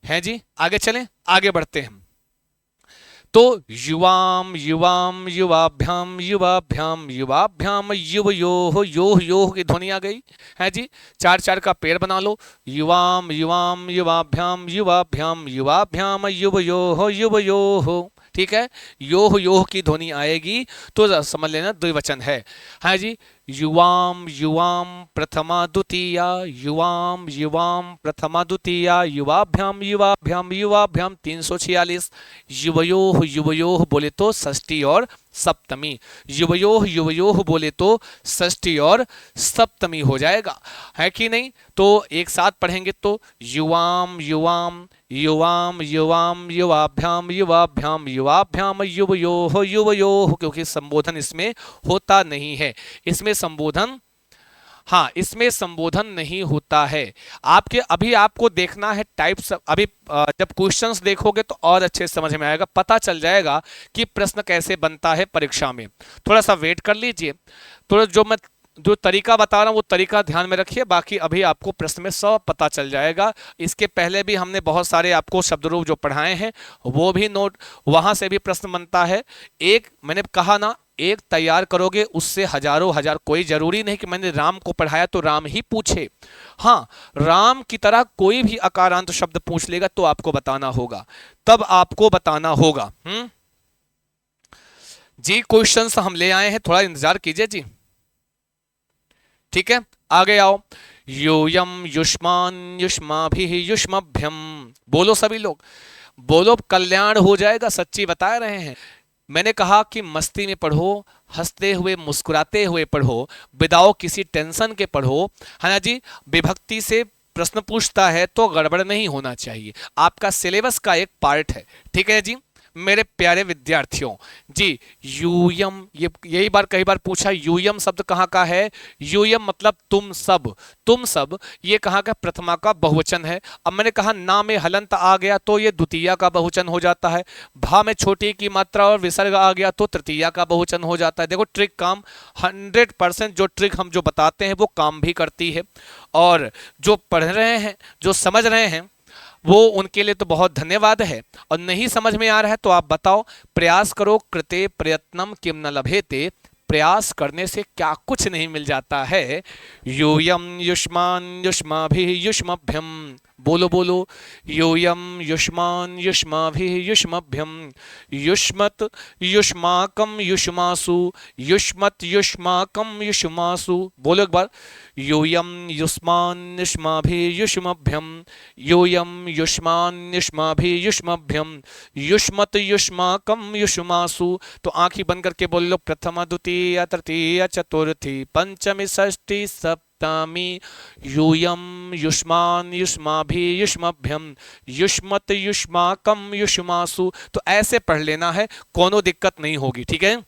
हैं जी, आगे चलें, आगे बढ़ते हैं। तो युवाम युवाम युवाभ्याम युवाभ्याम युवाभ्याम युवयोः योः योः की ध्वनि आ गई है जी। चार चार का पेड़ बना लो। युवाम युवाम युवाभ्याम युवाभ्याम युवाभ्याम युवयोः युवयोः। ठीक है, योह योह की ध्वनि आएगी तो समझ लेना द्विवचन है। हाँ जी, युवाम युवाम प्रथमा द्वितीया युवाम युवाम प्रथमा द्वितीया युवाभ्याम युवाभ्याम युवाभ्याम 346। युवयोः युवयोः बोले तो षष्ठी और सप्तमी। युवयोः युवयोः बोले तो षष्ठी और सप्तमी हो जाएगा, है कि नहीं। तो एक साथ पढ़ेंगे तो युवाम युवाम युवाम युवाम युवाभ्याम युवाभ्याम युवाभ्याम युवयोः युवयोः, क्योंकि संबोधन इसमें होता नहीं है। इसमें संबोधन, हाँ इसमें संबोधन नहीं होता है। आपके अभी आपको देखना है टाइप्स। अभी जब क्वेश्चंस देखोगे तो और अच्छे से समझ में आएगा, पता चल जाएगा कि प्रश्न कैसे बनता है परीक्षा में। थोड़ा सा वेट कर लीजिए। थोड़ा जो तरीका बता रहा हूं वो तरीका ध्यान में रखिए, बाकी अभी आपको प्रश्न में सब पता चल जाएगा। इसके पहले भी हमने बहुत सारे आपको शब्द रूप जो पढ़ाए हैं वो भी नोट, वहां से भी प्रश्न बनता है। एक मैंने कहा ना, एक तैयार करोगे उससे हजारों हजार, कोई जरूरी नहीं कि मैंने राम को पढ़ाया तो राम ही पूछे। हाँ, राम की तरह कोई भी अकारांत शब्द पूछ लेगा तो आपको बताना होगा, तब आपको बताना होगा। जी क्वेश्चंस हम ले आए हैं, थोड़ा इंतजार कीजिए जी। ठीक है, आगे आओ। यूयम युष्मान युष्माभिः युष्मभ्यम, बोलो सभी लोग, बोलो, कल्याण हो जाएगा, सच्ची बता रहे हैं। मैंने कहा कि मस्ती में पढ़ो, हंसते हुए मुस्कुराते हुए पढ़ो, विदाउट किसी टेंशन के पढ़ो, है ना जी। विभक्ति से प्रश्न पूछता है तो गड़बड़ नहीं होना चाहिए, आपका सिलेबस का एक पार्ट है। ठीक है जी मेरे प्यारे विद्यार्थियों जी। यूयम, ये यही बार कई बार पूछा, यूयम शब्द कहाँ का है। यूयम मतलब तुम सब, तुम सब, ये कहाँ का, प्रथमा का बहुवचन है। अब मैंने कहा ना में हलंत आ गया तो ये द्वितीया का बहुवचन हो जाता है। भा में छोटी की मात्रा और विसर्ग आ गया तो तृतीया का बहुवचन हो जाता है। देखो ट्रिक काम 100% जो ट्रिक हम जो बताते हैं वो काम भी करती है। और जो पढ़ रहे हैं, जो समझ रहे हैं, वो उनके लिए तो बहुत धन्यवाद है। और नहीं समझ में आ रहा है तो आप बताओ, प्रयास करो, कृते प्रयत्नम किम न लभेते, प्रयास करने से क्या कुछ नहीं मिल जाता है। यूयम युष्मान युष्माभिः युष्मभ्यम, बोलो बोलो, यूयम युष्मान युष्माभिः युष्मभ्यम युष्मत युष्माकम युष्मासु युष्मत युष्माकम युष्मासु, बोलो एक बार। यूयम युष्मान युष्माभिः युष्मभ्यम यूयम युष्मान युष्माभिः युष्मभ्यम युष्मत युष्माकम युष्मासु। तो आंखें बंद करके बोल लो, प्रथमा द्वितीय तृतीय चतुर्थी पंचमी षष्ठी सप्तमी यूयम युष्मान युष्माभिः युष्मभ्यम युष्मत युष्माकम युष्मासु। तो ऐसे पढ़ लेना है, कोनो दिक्कत नहीं होगी। ठीक है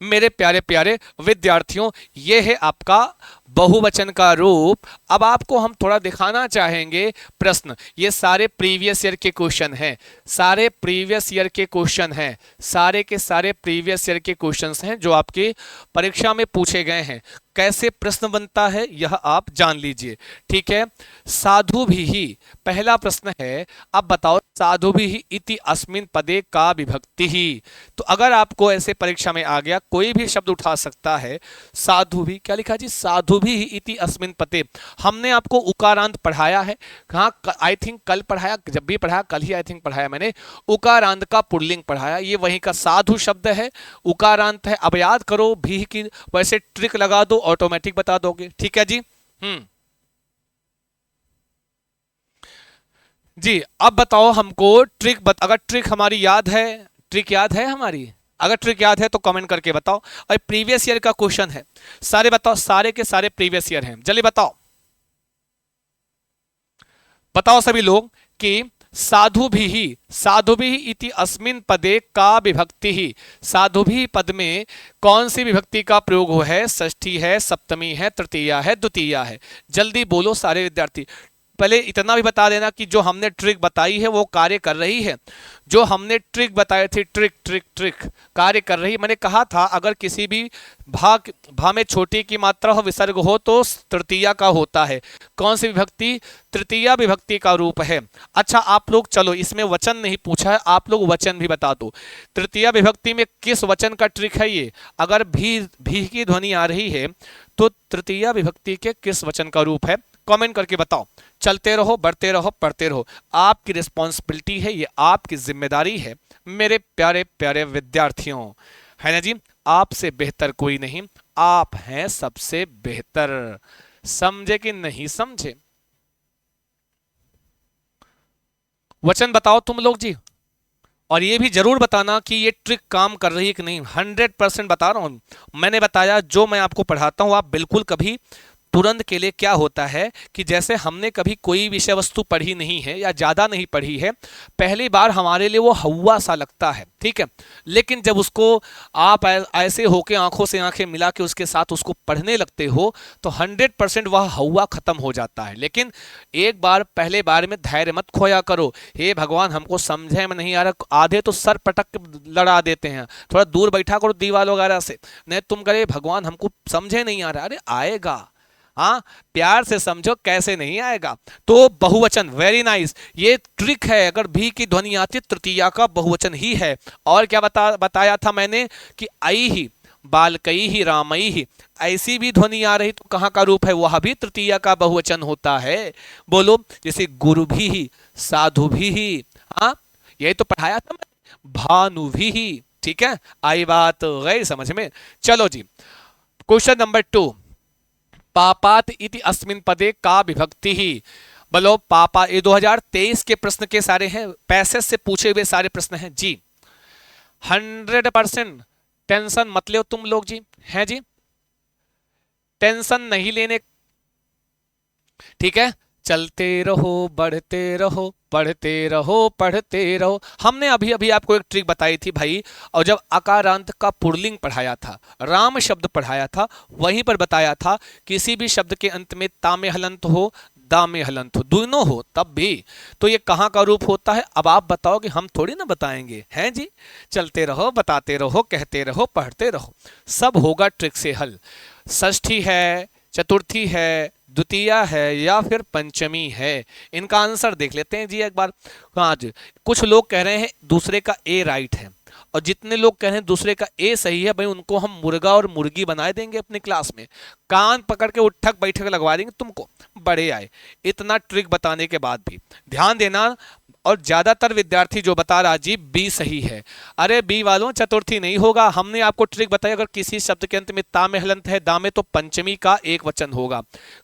मेरे प्यारे प्यारे विद्यार्थियों, यह है आपका बहुवचन का रूप। अब आपको हम थोड़ा दिखाना चाहेंगे प्रश्न। ये सारे प्रीवियस ईयर के क्वेश्चन हैं, सारे प्रीवियस ईयर के क्वेश्चन हैं, सारे के सारे प्रीवियस ईयर के क्वेश्चंस हैं जो आपकी परीक्षा में पूछे गए हैं। कैसे प्रश्न बनता है यह आप जान लीजिए। ठीक है, साधु भी ही पहला प्रश्न है। अब बताओ, साधु भी ही इति अस्मिन पदे का विभक्ति ही। तो अगर आपको ऐसे परीक्षा में आ गया, कोई भी शब्द उठा सकता है, साधु भी, क्या लिखा जी, साधु भी इति अस्मिन पते। हमने आपको उकारांत पढ़ाया है, कहाँ, आई थिंक कल पढ़ाया, जब भी पढ़ाया कल ही आई थिंक पढ़ाया मैंने, उकारांत का पुल्लिंग पढ़ाया। ये वहीं का साधु शब्द है, उकारांत है। अब याद करो भी की, वैसे ट्रिक लगा दो, ऑटोमेटिक बता दोगे। ठीक है जी। जी अब बताओ हमको ट्रिक अगर ट्रिक हमारी याद है, ट्रिक याद है हमारी, अगर ट्रिक याद है तो कमेंट करके बताओ। और प्रीवियस ईयर का क्वेश्चन है, सारे बताओ, सारे के सारे प्रीवियस ईयर हैं, जल्दी बताओ, बताओ सभी लोग कि साधु भी इति अस्मिन पदे का विभक्ति ही। साधु भी पद में कौन सी विभक्ति का प्रयोग हुआ है, षष्ठी है, सप्तमी है, तृतीया है, द्वितीया है। जल्दी बोलो सारे विद्यार्थी। पहले इतना भी बता देना कि जो हमने ट्रिक बताई है वो कार्य कर रही है। जो हमने ट्रिक बताई थी, ट्रिक ट्रिक ट्रिक कार्य कर रही। मैंने कहा था अगर किसी भी भा में छोटी की मात्रा हो, विसर्ग हो तो तृतीया का होता है। कौन सी विभक्ति? तृतीया विभक्ति का रूप है। अच्छा आप लोग चलो, इसमें वचन नहीं पूछा है, आप लोग वचन भी बता दो। तृतीया विभक्ति में किस वचन का ट्रिक है ये? अगर भी की ध्वनि आ रही है तो तृतीया विभक्ति के किस वचन का रूप है? कमेंट करके बताओ। चलते रहो, बढ़ते रहो, पढ़ते रहो। आपकी रिस्पॉन्सिबिलिटी है, ये आपकी जिम्मेदारी है मेरे प्यारे प्यारे विद्यार्थियों, है ना जी। आपसे बेहतर कोई नहीं, आप हैं सबसे बेहतर। समझे कि नहीं समझे? वचन बताओ तुम लोग जी। और ये भी जरूर बताना कि ये ट्रिक काम कर रही है कि नहीं। 100% बता रहा हूं। मैंने बताया, जो मैं आपको पढ़ाता हूं आप बिल्कुल कभी तुरंत के लिए क्या होता है कि जैसे हमने कभी कोई विषय वस्तु पढ़ी नहीं है या ज्यादा नहीं पढ़ी है, पहली बार हमारे लिए वो हवा सा लगता है, ठीक है। लेकिन जब उसको आप ऐसे होके आंखों से आंखें मिला के उसके साथ उसको पढ़ने लगते हो तो 100% वह हवा खत्म हो जाता है। लेकिन एक बार पहले बार में धैर्य मत खोया करो। हे भगवान हमको समझे में नहीं आ रहा, आधे तो सर पटक के लड़ा देते हैं, थोड़ा दूर बैठा करो दीवार वगैरह से। नहीं तुम करे भगवान हमको समझे नहीं आ रहा, अरे आएगा, हाँ प्यार से समझो, कैसे नहीं आएगा। तो बहुवचन, वेरी नाइस, ये ट्रिक है। अगर भी की ध्वनि आती तृतीया का बहुवचन ही है। और क्या बताया था मैंने कि आई ही, बालकई ही, रामई ही, ऐसी भी ध्वनि आ रही तो कहां का रूप है? वह भी तृतीया का बहुवचन होता है। बोलो, जैसे गुरु भी ही, साधु भी ही, हाँ यही तो पढ़ाया था मैं, भानु भी ही, ठीक है। आई बात गई समझ में? चलो जी, क्वेश्चन नंबर 2, पापात इति अस्मिन पदे का विभक्ति ही। बोलो पापा, ये 2023 के प्रश्न के सारे हैं, पैसेज से पूछे हुए सारे प्रश्न हैं जी। 100% टेंशन मत लो तुम लोग जी, हैं जी, टेंशन नहीं लेने, ठीक है। चलते रहो, बढ़ते रहो, पढ़ते रहो, पढ़ते रहो। हमने अभी अभी आपको एक ट्रिक बताई थी भाई, और जब अकारांत का पुल्लिंग पढ़ाया था, राम शब्द पढ़ाया था, वहीं पर बताया था किसी भी शब्द के अंत में ता में हलंत हो, दा में हलंत हो, दोनों हो तब भी तो ये कहाँ का रूप होता है? अब आप बताओगे, हम थोड़ी ना बताएंगे, हैं जी। चलते रहो, बताते रहो, कहते रहो, पढ़ते रहो, सब होगा ट्रिक से हल। षष्ठी है, चतुर्थी है, द्वितीया है या फिर पंचमी है? इनका आंसर देख लेते हैं जी एक बार। हाँ जी, कुछ लोग कह रहे हैं दूसरे का ए राइट है, और जितने लोग कह रहे हैं दूसरे का ए सही है, भाई उनको हम मुर्गा और मुर्गी बना देंगे अपनी क्लास में, कान पकड़ के उठक बैठक लगवा देंगे तुमको। बड़े आए, इतना ट्रिक बताने के बाद भी ध्यान देना। और ज्यादातर विद्यार्थी जो बता रहा जी बी सही है। अरे बी वालों, चतुर्थी नहीं होगा। हमने आपको ट्रिक बताई, अगर किसी शब्द के अंत में ता में हलंत है, दा में, तो पंचमी का एक वचन होगा।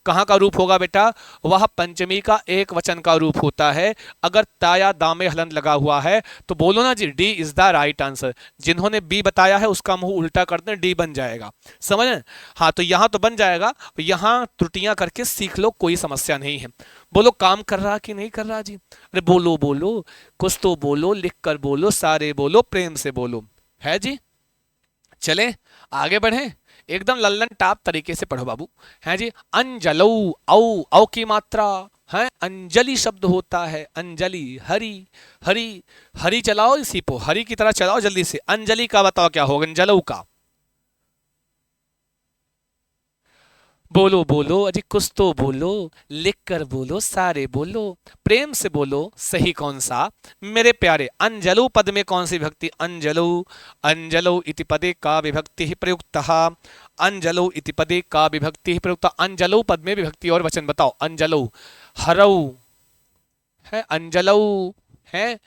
कहां का रूप होगा बेटा? वह पंचमी का एक वचन का रूप होता है। अगर ता या दा में हलंत लगा हुआ है तो बोलो ना जी, D is the right answer. जिन्होंने बी बताया है उसका मुंह उल्टा कर दें, डी बन जाएगा। समझ? हाँ तो यहां तो बन जाएगा, यहां त्रुटियां करके सीख लो, कोई समस्या नहीं है। बोलो काम कर रहा कि नहीं कर रहा जी? अरे बोलो बोलो, कुछ तो बोलो, लिख कर बोलो, सारे बोलो, प्रेम से बोलो, है जी। चले आगे बढ़े, एकदम लल्लन टाप तरीके से पढ़ो बाबू, है जी। अंजलौ, औ की मात्रा है, अंजलि शब्द होता है, अंजलि, हरि, हरि, हरि चलाओ, इसी को हरि की तरह चलाओ जल्दी से। अंजलि का बताओ क्या होगा? अंजलौ का बोलो बोलो, अजी कुछ तो बोलो, लिख कर बोलो, सारे बोलो, प्रेम से बोलो, सही कौन सा? मेरे प्यारे, अंजलु पद में कौन सी विभक्ति? अंजलु, अंजलु इति पदे का विभक्ति ही प्रयुक्तः, अंजलु इति पदे का विभक्ति ही प्रयुक्तः। अंजलु पद में विभक्ति और वचन बताओ। अंजलु, हरौ है, अंजलौ है,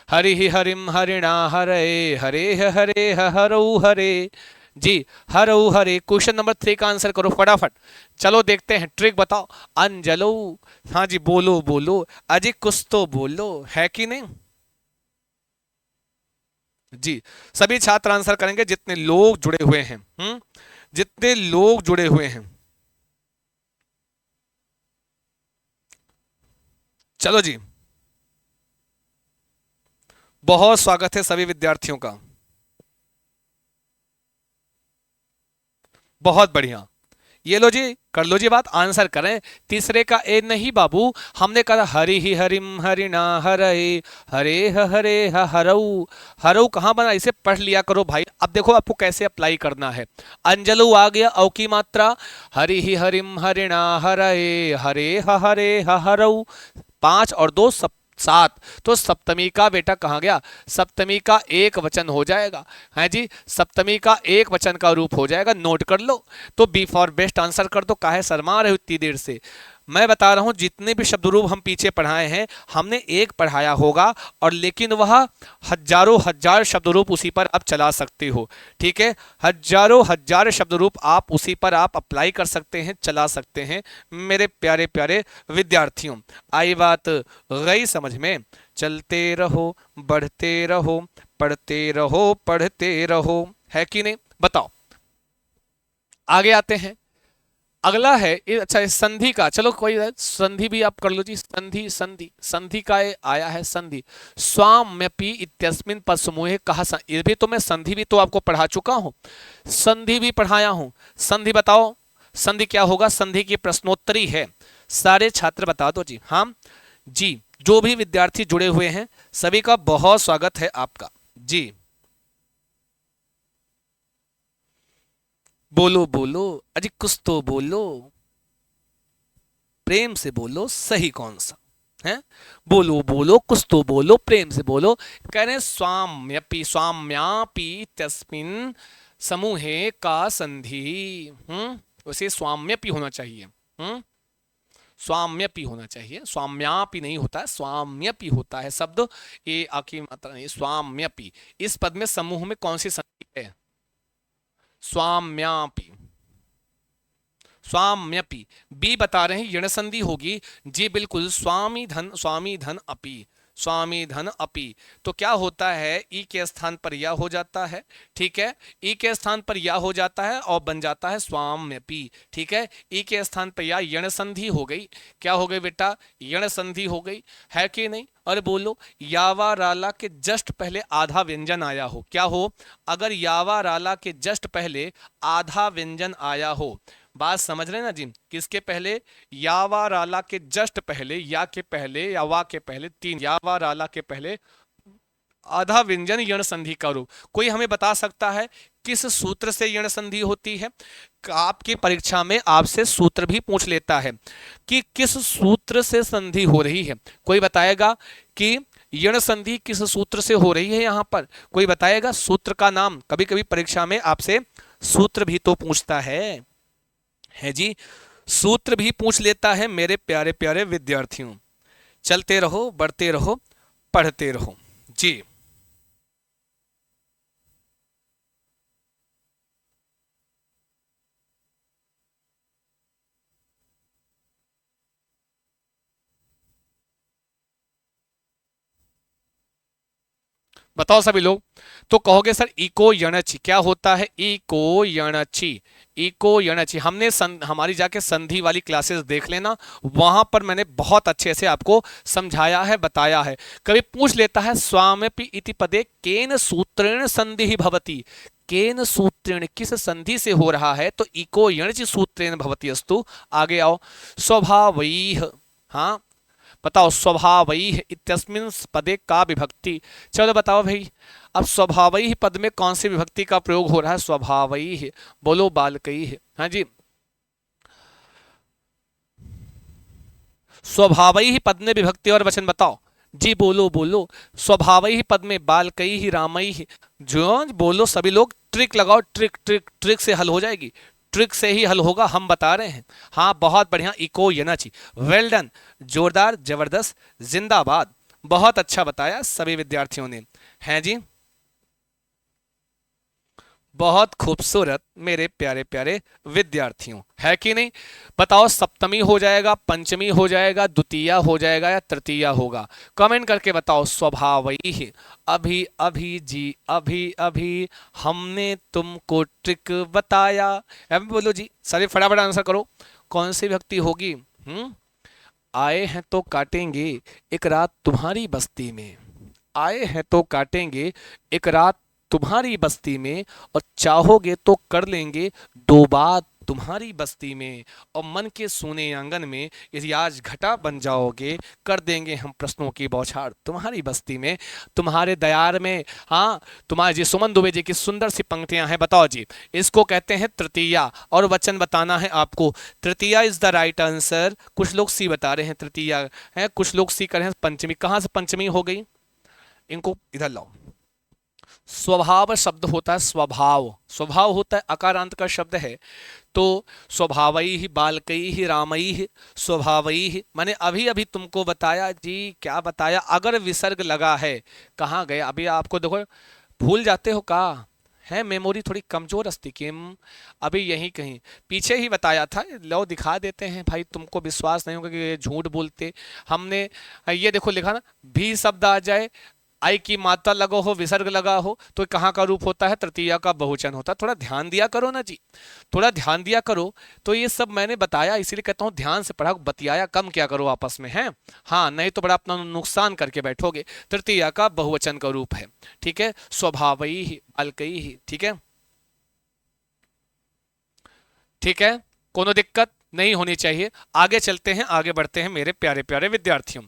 हरि हरिम हरिणा हरे, हरे हरे हरौ हरे जी, हरौ हरे। क्वेश्चन नंबर 3 का आंसर करो फटाफट। चलो देखते हैं, ट्रिक बताओ। अंजलो, हाँ जी बोलो बोलो, अजी कुछ तो बोलो, है कि नहीं जी। सभी छात्र आंसर करेंगे जितने लोग जुड़े हुए हैं, जितने लोग जुड़े हुए हैं। चलो जी, बहुत स्वागत है सभी विद्यार्थियों का, बहुत बढ़िया। ये लो जी, कर लो जी बात, आंसर करें। तीसरे का ए नहीं बाबू, हमने कहा हरि ही हरिम हरिणा हरे, हरे हरे हरऊ। हरऊ कहाँ बना, इसे पढ़ लिया करो भाई। अब देखो आपको कैसे अप्लाई करना है। अंजलू आ गया, औ की मात्रा, हरि ही हरिम हरिणा हरे, हरे हरे हरऊ। 5 और 2 7, तो सप्तमी का बेटा कहाँ गया, सप्तमी का एक वचन हो जाएगा। है जी, सप्तमी का एक वचन का रूप हो जाएगा, नोट कर लो। तो बी फॉर बेस्ट आंसर कर दो, काहे शर्मा रहे हो इतनी देर से। मैं बता रहा हूं जितने भी शब्द रूप हम पीछे पढ़ाए हैं, हमने एक पढ़ाया होगा, और लेकिन वह हजारों हजार शब्द रूप उसी पर आप चला सकते हो। ठीक है, हजारों हजार शब्द रूप आप उसी पर आप अप्लाई कर सकते हैं, चला सकते हैं मेरे प्यारे प्यारे विद्यार्थियों। आई बात गई समझ में। चलते रहो, बढ़ते रहो, पढ़ते रहो, पढ़ते रहो, है कि नहीं, बताओ। आगे आते हैं, अगला है अच्छा इस संधि का, चलो कोई संधि भी आप कर लो जी। संधि संधि संधि का ये आया है संधि, स्वाम्यपि इत्यस्मिन पद समूहे कहा। ये भी तो मैं संधि भी तो आपको पढ़ा चुका हूं, संधि भी पढ़ाया हूं। संधि बताओ, संधि क्या होगा, संधि की प्रश्नोत्तरी है। सारे छात्र बता दो जी। हाँ जी, जो भी विद्यार्थी जुड़े हुए हैं सभी का बहुत स्वागत है आपका जी। बोलो बोलो, अजी कुछ तो बोलो, प्रेम से बोलो, सही कौन सा है, बोलो बोलो, कुछ तो बोलो, प्रेम से बोलो। कह रहे हैं स्वाम्यपि, स्वाम्यापि तस्मिन समूहे का संधि। उसे स्वाम्यपि होना चाहिए। स्वाम्यपि होना चाहिए, स्वाम्यापि नहीं होता है, स्वाम्यपि होता है शब्द, ये आखिरी मात्रा नहीं, स्वाम्यपि। इस पद में समूह में कौन सी संधि है, स्वाम्यापि, स्वाम्यपि। बी बता रहे हैं यण संधि होगी जी, बिल्कुल, स्वामी धन अपि, स्वामी धन अपि। तो क्या होता है, ई के स्थान पर या हो जाता है। ठीक है, ई के स्थान पर या हो जाता है और बन जाता है स्वाम्यपि। ठीक है, ई के स्थान पर या, यण संधि हो गई। क्या हो गई बेटा, यण संधि हो गई, है कि नहीं। अरे बोलो, यावा राला के जस्ट पहले आधा व्यंजन आया हो, क्या हो, अगर यावा राला के जस्ट पहले आधा व्यंजन आया हो, बात समझ रहे हैं ना जी, किसके पहले, यावा राला के जस्ट पहले, या के पहले, या वा के पहले, 3 यावा राला के पहले आधा व्यंजन यण संधि का रूप। कोई हमें बता सकता है किस सूत्र से यण संधि होती है। आपकी परीक्षा में आपसे सूत्र भी पूछ लेता है कि किस सूत्र से संधि हो रही है। कोई बताएगा कि यण संधि किस सूत्र से हो रही है, यहां पर कोई बताएगा सूत्र का नाम। कभी कभी परीक्षा में आपसे सूत्र भी तो पूछता है जी, सूत्र भी पूछ लेता है मेरे प्यारे प्यारे विद्यार्थियों। चलते रहो, बढ़ते रहो, पढ़ते रहो जी। बताओ सभी लोग। तो कहोगे सर इको यणचि क्या होता है, इको यणचि, इको यणचि। हमने हमारी जाके संधि वाली क्लासेस देख लेना, वहां पर मैंने बहुत अच्छे से आपको समझाया है, बताया है। कभी पूछ लेता है स्वाम्यपि इति पदे केन सूत्रेण संधि भवति, केन सूत्रेण किस संधि से हो रहा है, तो इको यणचि सूत्रेण भवति अस्तु। आगे आओ, स्वभावैः, हाँ बताओ, स्वभावैः इत्यस्मिन् पदे का विभक्ति। चलो बताओ भाई, अब स्वभावैः पद में कौन सी विभक्ति का प्रयोग हो रहा है, स्वभावैः, बोलो बालकैः। हाँ जी, स्वभावैः पद में विभक्ति और वचन बताओ जी, बोलो बोलो। स्वभावैः पद में बालकैः रामैः, जो बोलो सभी लोग, ट्रिक लगाओ, ट्रिक ट्रिक ट्रिक से हल हो जाएगी, ट्रिक से ही हल होगा, हम बता रहे हैं। हाँ बहुत बढ़िया, इको यनाची, वेल डन, जोरदार, जबरदस्त, जिंदाबाद, बहुत अच्छा बताया सभी विद्यार्थियों ने, हैं जी, बहुत खूबसूरत मेरे प्यारे प्यारे विद्यार्थियों, है कि नहीं। बताओ सप्तमी हो जाएगा, पंचमी हो जाएगा, द्वितीया हो जाएगा या तृतीया होगा, कमेंट करके बताओ। स्वभावैः, अभी अभी जी, अभी अभी हमने तुमको ट्रिक बताया। अब बोलो जी, सारे फटाफट आंसर करो, कौन सी विभक्ति होगी। आए हैं तो काटेंगे एक रात तुम्हारी बस्ती में, आए हैं तो काटेंगे एक रात तुम्हारी बस्ती में, और चाहोगे तो कर लेंगे दो बात तुम्हारी बस्ती में, और मन के सोने आंगन में यदि आज घटा बन जाओगे, कर देंगे हम प्रश्नों की बौछार तुम्हारी बस्ती में, तुम्हारे दयार में। हाँ, तुम्हारे जी सुमन दुबे जी की सुंदर सी पंक्तियां हैं। बताओ जी, इसको कहते हैं तृतीया, और वचन बताना है आपको। तृतीया इज द राइट आंसर। कुछ लोग सी बता रहे हैं तृतीया है, कुछ लोग सी कर रहे हैं पंचमी। कहां से पंचमी हो गई? इनको इधर लाओ। स्वभाव शब्द होता है स्वभाव, स्वभाव होता है अकारांत का शब्द है। तो स्वभावई ही बालकई ही रामई ही स्वभावई ही, मैंने अभी अभी तुमको बताया जी। क्या बताया? अगर विसर्ग लगा है, कहाँ गया अभी आपको देखो, भूल जाते हो का है, मेमोरी थोड़ी कमजोर अस्ति किम। अभी यही कहीं पीछे ही बताया था, लो दिखा देते हैं भाई, तुमको विश्वास नहीं होगा कि ये झूठ बोलते। हमने ये देखो लिखा ना, भी शब्द आ जाए, आई की मात्रा लगा हो, विसर्ग लगा हो, तो कहाँ का रूप होता है? तृतीया का बहुवचन होता है। थोड़ा ध्यान दिया करो ना जी, थोड़ा ध्यान दिया करो। तो ये सब मैंने बताया, इसीलिए कहता हूँ ध्यान से पढ़ा, बतियाया कम क्या करो आपस में, है हाँ, नहीं तो बड़ा अपना नुकसान करके बैठोगे। तृतीया का बहुवचन का रूप है, ठीक है, स्वभावई ही बालकई ही, ठीक है, ठीक है, कोनो दिक्कत नहीं होनी चाहिए। आगे चलते हैं, आगे बढ़ते हैं मेरे प्यारे प्यारे विद्यार्थियों।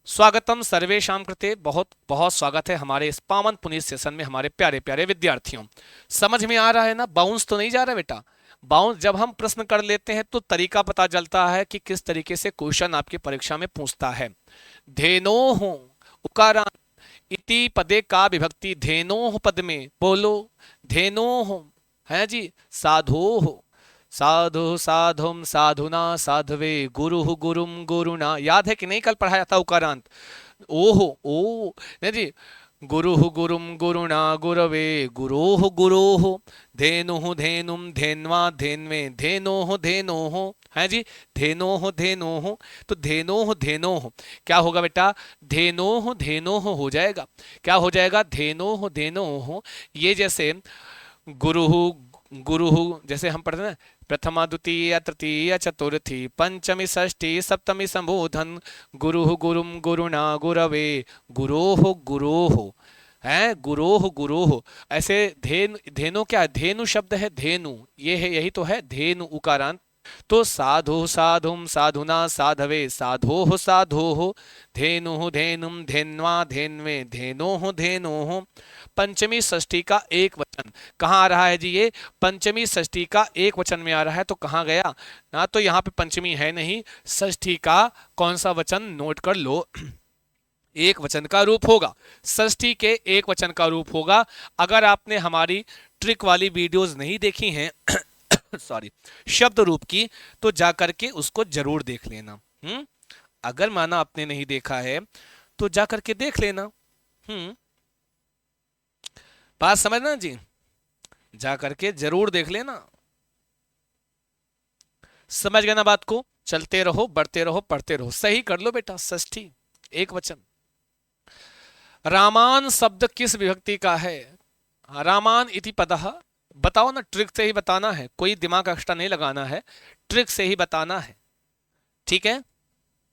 स्वागतम सर्वेशाम कृते, बहुत बहुत स्वागत है हमारे इस पावन पुनीत सेशन में हमारे प्यारे प्यारे विद्यार्थियों। समझ में आ रहा है ना? बाउंस तो नहीं जा रहा बेटा? बाउंस जब हम प्रश्न कर लेते हैं तो तरीका पता चलता है कि किस तरीके से क्वेश्चन आपकी परीक्षा में पूछता है। धेनोः उकारांत इति पदे का विभक्ति, धेनोः पद में बोलो, धेनोः है जी, साधोः साधु साधुम साधुना साधवे गुरुः गुरुम गुरुणा, याद है कि नहीं? कल पढ़ाया था उकारांत। ओहो ओ नहीं जी, गुरुः गुरुम गुरुणा गुरवे गुरोः गुरोः, धेनुः धेनुम धेन्वा धेन्वे धेनोः धेनोः, है जी, धेनोः धेनोः। तो धेनोः धेनोः क्या होगा बेटा? धेनोः धेनोः हो जाएगा। क्या हो जाएगा? धेनोः धेनोः। ये जैसे गुरुः गुरुः, जैसे हम पढ़ते हैं ना, प्रथमा द्वितीय तृतीय चतुर्थी पंचमी षष्ठी सप्तमी संबोधन, गुरुः गुरुम गुरुणा गुरवे गुरोः गुरोः, है गुरोः गुरोः। ऐसे धेनु क्या है? धेनु शब्द है, धेनु ये है, यही तो है धेनु उकारांत। तो साधु साधुम साधुना साधवे साधोः साधोः, धेनुः धेनुम धेन्वा धेन्वे धेनोः धेनोः। पंचमी षष्ठी का एक वचन कहाँ आ रहा है जी? ये पंचमी षष्ठी का एक वचन में आ रहा है, तो कहाँ गया ना? तो यहाँ पे पंचमी है नहीं, षष्ठी का कौन सा वचन नोट कर लो। एक वचन का रूप होगा, षष्ठी के एक वचन का रूप होगा। अगर आपने हमारी ट्रिक वाली वीडियोस नहीं देखी हैं सॉरी, शब्द रूप की, तो जा करके उसको जरूर देख लेना। अगर माना आपने नहीं देखा है तो जा करके देख लेना। बात समझना जी, जा करके जरूर देख लेना। समझ गए ना बात को? चलते रहो, बढ़ते रहो, पढ़ते रहो, सही कर लो बेटा। षष्ठी एक वचन। रामान शब्द किस विभक्ति का है? रामान इति पदः, बताओ ना, ट्रिक से ही बताना है, कोई दिमाग एक्स्ट्रा नहीं लगाना है, ट्रिक से ही बताना है, ठीक है?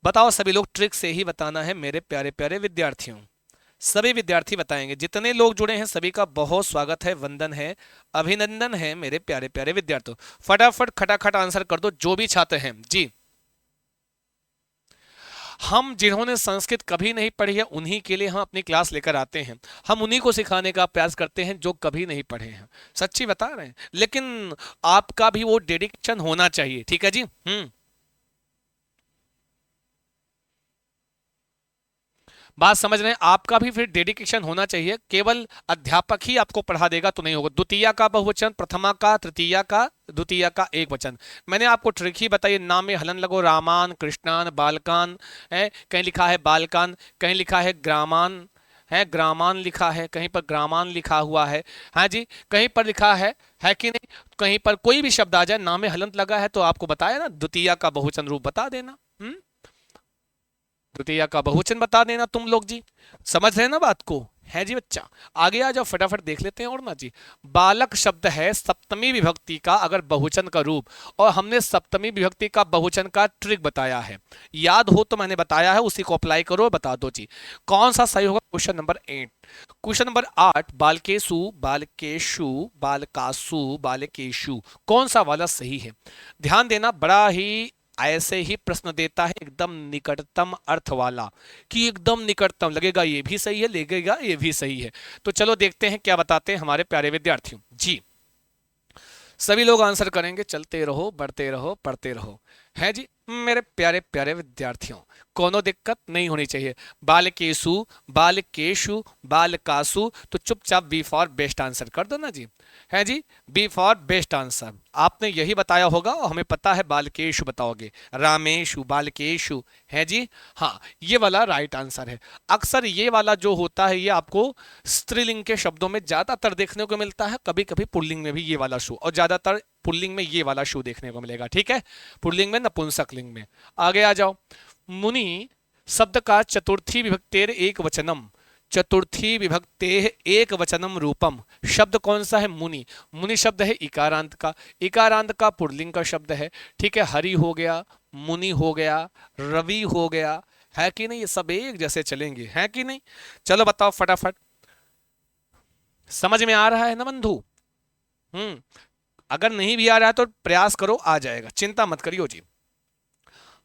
बताओ सभी लोग, ट्रिक से ही बताना है मेरे प्यारे प्यारे विद्यार्थियों। सभी विद्यार्थी बताएंगे, जितने लोग जुड़े हैं सभी का बहुत स्वागत है, वंदन है, अभिनंदन है मेरे प्यारे प्यारे विद्यार्थियों। फटाफट खटाखट आंसर कर दो जो भी छात्र हैं जी। हम जिन्होंने संस्कृत कभी नहीं पढ़ी है उन्हीं के लिए हम अपनी क्लास लेकर आते हैं, हम उन्हीं को सिखाने का प्रयास करते हैं जो कभी नहीं पढ़े हैं, सच्ची बता रहे हैं। लेकिन आपका भी वो डेडिकेशन होना चाहिए, ठीक है जी। बात समझ रहे हैं? आपका भी फिर डेडिकेशन होना चाहिए, केवल अध्यापक ही आपको पढ़ा देगा तो नहीं होगा। द्वितीया का बहुवचन, प्रथमा का, तृतीया का, द्वितीया का एक वचन। मैंने आपको ट्रिक ही बताई, नाम में हलन लगो, रामान कृष्णान बालकान है, कहीं लिखा है बालकान, कहीं लिखा है ग्रामान है, ग्रामान लिखा है, कहीं पर ग्रामान लिखा हुआ है, हाँ जी, कहीं पर लिखा है कि नहीं? कहीं पर कोई भी शब्द आ जाए नाम में हलंत लगा है तो आपको बताया ना, द्वितीया का बहुवचन रूप बता देना। द्वितीया का बहुवचन बता देना तुम लोग जी, समझ रहे ना बात को, है जी बच्चा। आगे आ जाओ, फटाफट देख लेते हैं और ना जी। बालक शब्द है सप्तमी विभक्ति का अगर बहुवचन का रूप, और हमने सप्तमी विभक्ति का बहुवचन का ट्रिक बताया है, याद हो तो मैंने बताया है, उसी को अप्लाई करो और बता दो जी कौन सा सही होगा। क्वेश्चन नंबर 8, क्वेश्चन नंबर 8, बालकेशु बालकेशु बालकासु बालकेशु, कौन सा वाला सही है। ध्यान देना, बड़ा ही ऐसे ही प्रश्न देता है एकदम निकटतम अर्थ वाला, कि एकदम निकटतम लगेगा ये भी सही है, लगेगा ये भी सही है। तो चलो देखते हैं क्या बताते हैं हमारे प्यारे विद्यार्थियों जी। सभी लोग आंसर करेंगे, चलते रहो, बढ़ते रहो, पढ़ते रहो, है जी मेरे प्यारे प्यारे विद्यार्थियों। कोनो दिक्कत नहीं होनी चाहिए। बालकेशु बालकेशु बालकासु, तो चुपचाप बी फॉर बेस्ट आंसर कर दो ना जी, है जी, बी फॉर बेस्ट आंसर। आपने यही बताया होगा और हमें पता है बालकेशु बताओगे, रामेशु बालकेशु, है जी, हाँ ये वाला राइट आंसर है। अक्सर ये वाला जो होता है ये आपको स्त्रीलिंग के शब्दों में ज्यादातर देखने को मिलता है, कभी कभी पुल्लिंग में भी ये वाला शो, और ज्यादातर पुल्लिंग में ये वाला शो देखने को मिलेगा, ठीक है, पुल्लिंग में नपुंसक लिंग में। आगे आ जाओ। मुनि शब्द का चतुर्थी विभक्तेर एक वचनम, चतुर्थी विभक्ते एक वचनम रूपम, शब्द कौन सा है, मुनि। मुनि शब्द है इकारांत का, इकारांत का पुल्लिंग का शब्द है, ठीक है। हरि हो गया, मुनि हो गया, रवि हो गया, है कि नहीं, ये सब एक जैसे चलेंगे, है कि नहीं। चलो बताओ फटाफट, समझ में आ रहा है ना बंधु। अगर नहीं भी आ रहा है तो प्रयास करो, आ जाएगा, चिंता मत करियो जी,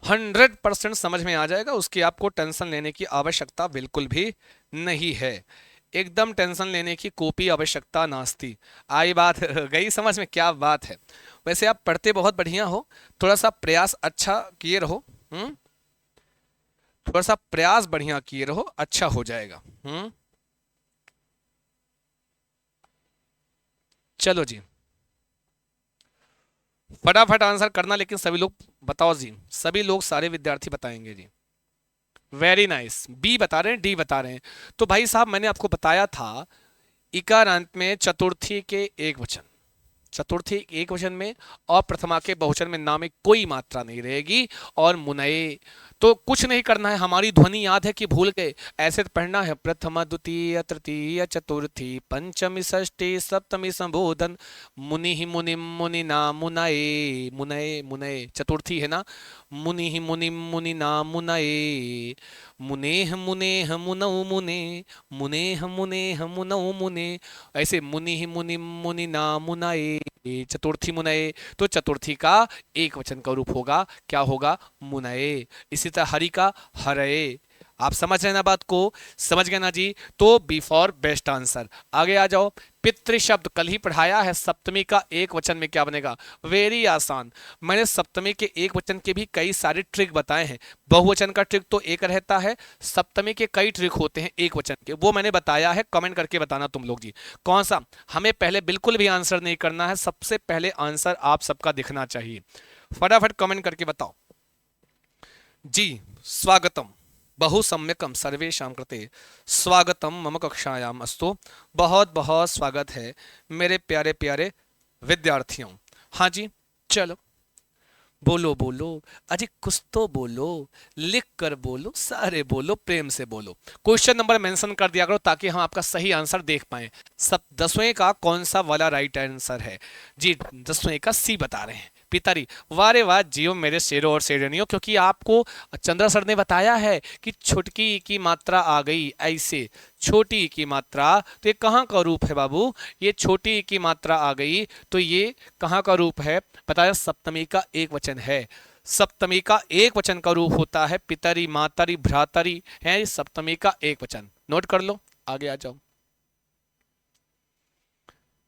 100% समझ में आ जाएगा, उसकी आपको टेंशन लेने की आवश्यकता बिल्कुल भी नहीं है, एकदम टेंशन लेने की कोई आवश्यकता नास्ती। आई बात गई समझ में, क्या बात है। वैसे आप पढ़ते बहुत बढ़िया हो, थोड़ा सा प्रयास अच्छा किए रहो, थोड़ा सा प्रयास बढ़िया किए रहो, अच्छा हो जाएगा। चलो जी फटाफट आंसर करना, लेकिन सभी लोग बताओ जी, सभी लोग सारे विद्यार्थी बताएंगे जी। वेरी नाइस, बी बता रहे हैं, डी बता रहे हैं। तो भाई साहब मैंने आपको बताया था इकारांत में चतुर्थी के एक वचन, चतुर्थी एक वचन में और प्रथमा के बहुवचन में ना में कोई मात्रा नहीं रहेगी, और मुनये, तो कुछ नहीं करना है, हमारी ध्वनि याद है कि भूल गए, ऐसे तो पढ़ना है, प्रथमा द्वितीय तृतीय चतुर्थी पंचमी षष्ठी सप्तमी संबोधन, मुनि ही मुनि मुनि ना मुनये, मुनये मुनये चतुर्थी है ना, मुनि ही मुनि मुनि ना मुनये, मुनेह मुनेह मुनौ मुने, मुनेह मुनेह मुनौ मुने, ऐसे मुनि ही मुनि मुनि ना मुनये, चतुर्थी मुनये, तो चतुर्थी का एक वचन का रूप होगा, क्या होगा, मुनये। इसी तरह हरि का हरये, आप समझ रहे ना बात को, समझ गए ना जी, तो बी फॉर बेस्ट आंसर। आगे आ जाओ। पितृ शब्द कल ही पढ़ाया है, सप्तमी का एक वचन में क्या बनेगा, वेरी आसान, मैंने सप्तमी के एक वचन के भी कई सारे ट्रिक बताए हैं, बहुवचन का ट्रिक तो एक रहता है, सप्तमी के कई ट्रिक होते हैं एक वचन के, वो मैंने बताया है, कमेंट करके बताना तुम लोग जी कौन सा। हमें पहले बिल्कुल भी आंसर नहीं करना है, सबसे पहले आंसर आप सबका दिखना चाहिए, फटाफट कमेंट करके बताओ जी। स्वागतम, बहु सम्यकम सर्वेषां कृते, स्वागतम मम कक्षायाम अस्तु, बहुत बहुत स्वागत है मेरे प्यारे प्यारे विद्यार्थियों। हाँ जी चलो बोलो बोलो, अजी कुछ तो बोलो, लिख कर बोलो, सारे बोलो, प्रेम से बोलो, क्वेश्चन नंबर मेंशन कर दिया करो ताकि हम आपका सही आंसर देख पाए। सब 10वें का कौन सा वाला राइट आंसर है जी, 10वें का सी बता रहे हैं पितारी। वारे वाह जियो मेरे शेरों और शेरनियों, क्योंकि आपको चंद्रा सर ने बताया है कि छुटकी की मात्रा आ गई, ऐसे छोटी की मात्रा, तो ये कहाँ का रूप है बाबू, ये छोटी की मात्रा आ गई, तो ये कहाँ का रूप है, बताया सप्तमी का एक वचन है, सप्तमी का एक वचन का रूप होता है पितरी मातरी भ्रातरी, है सप्तमी का एक वचन, नोट कर लो। आगे आ जाओ।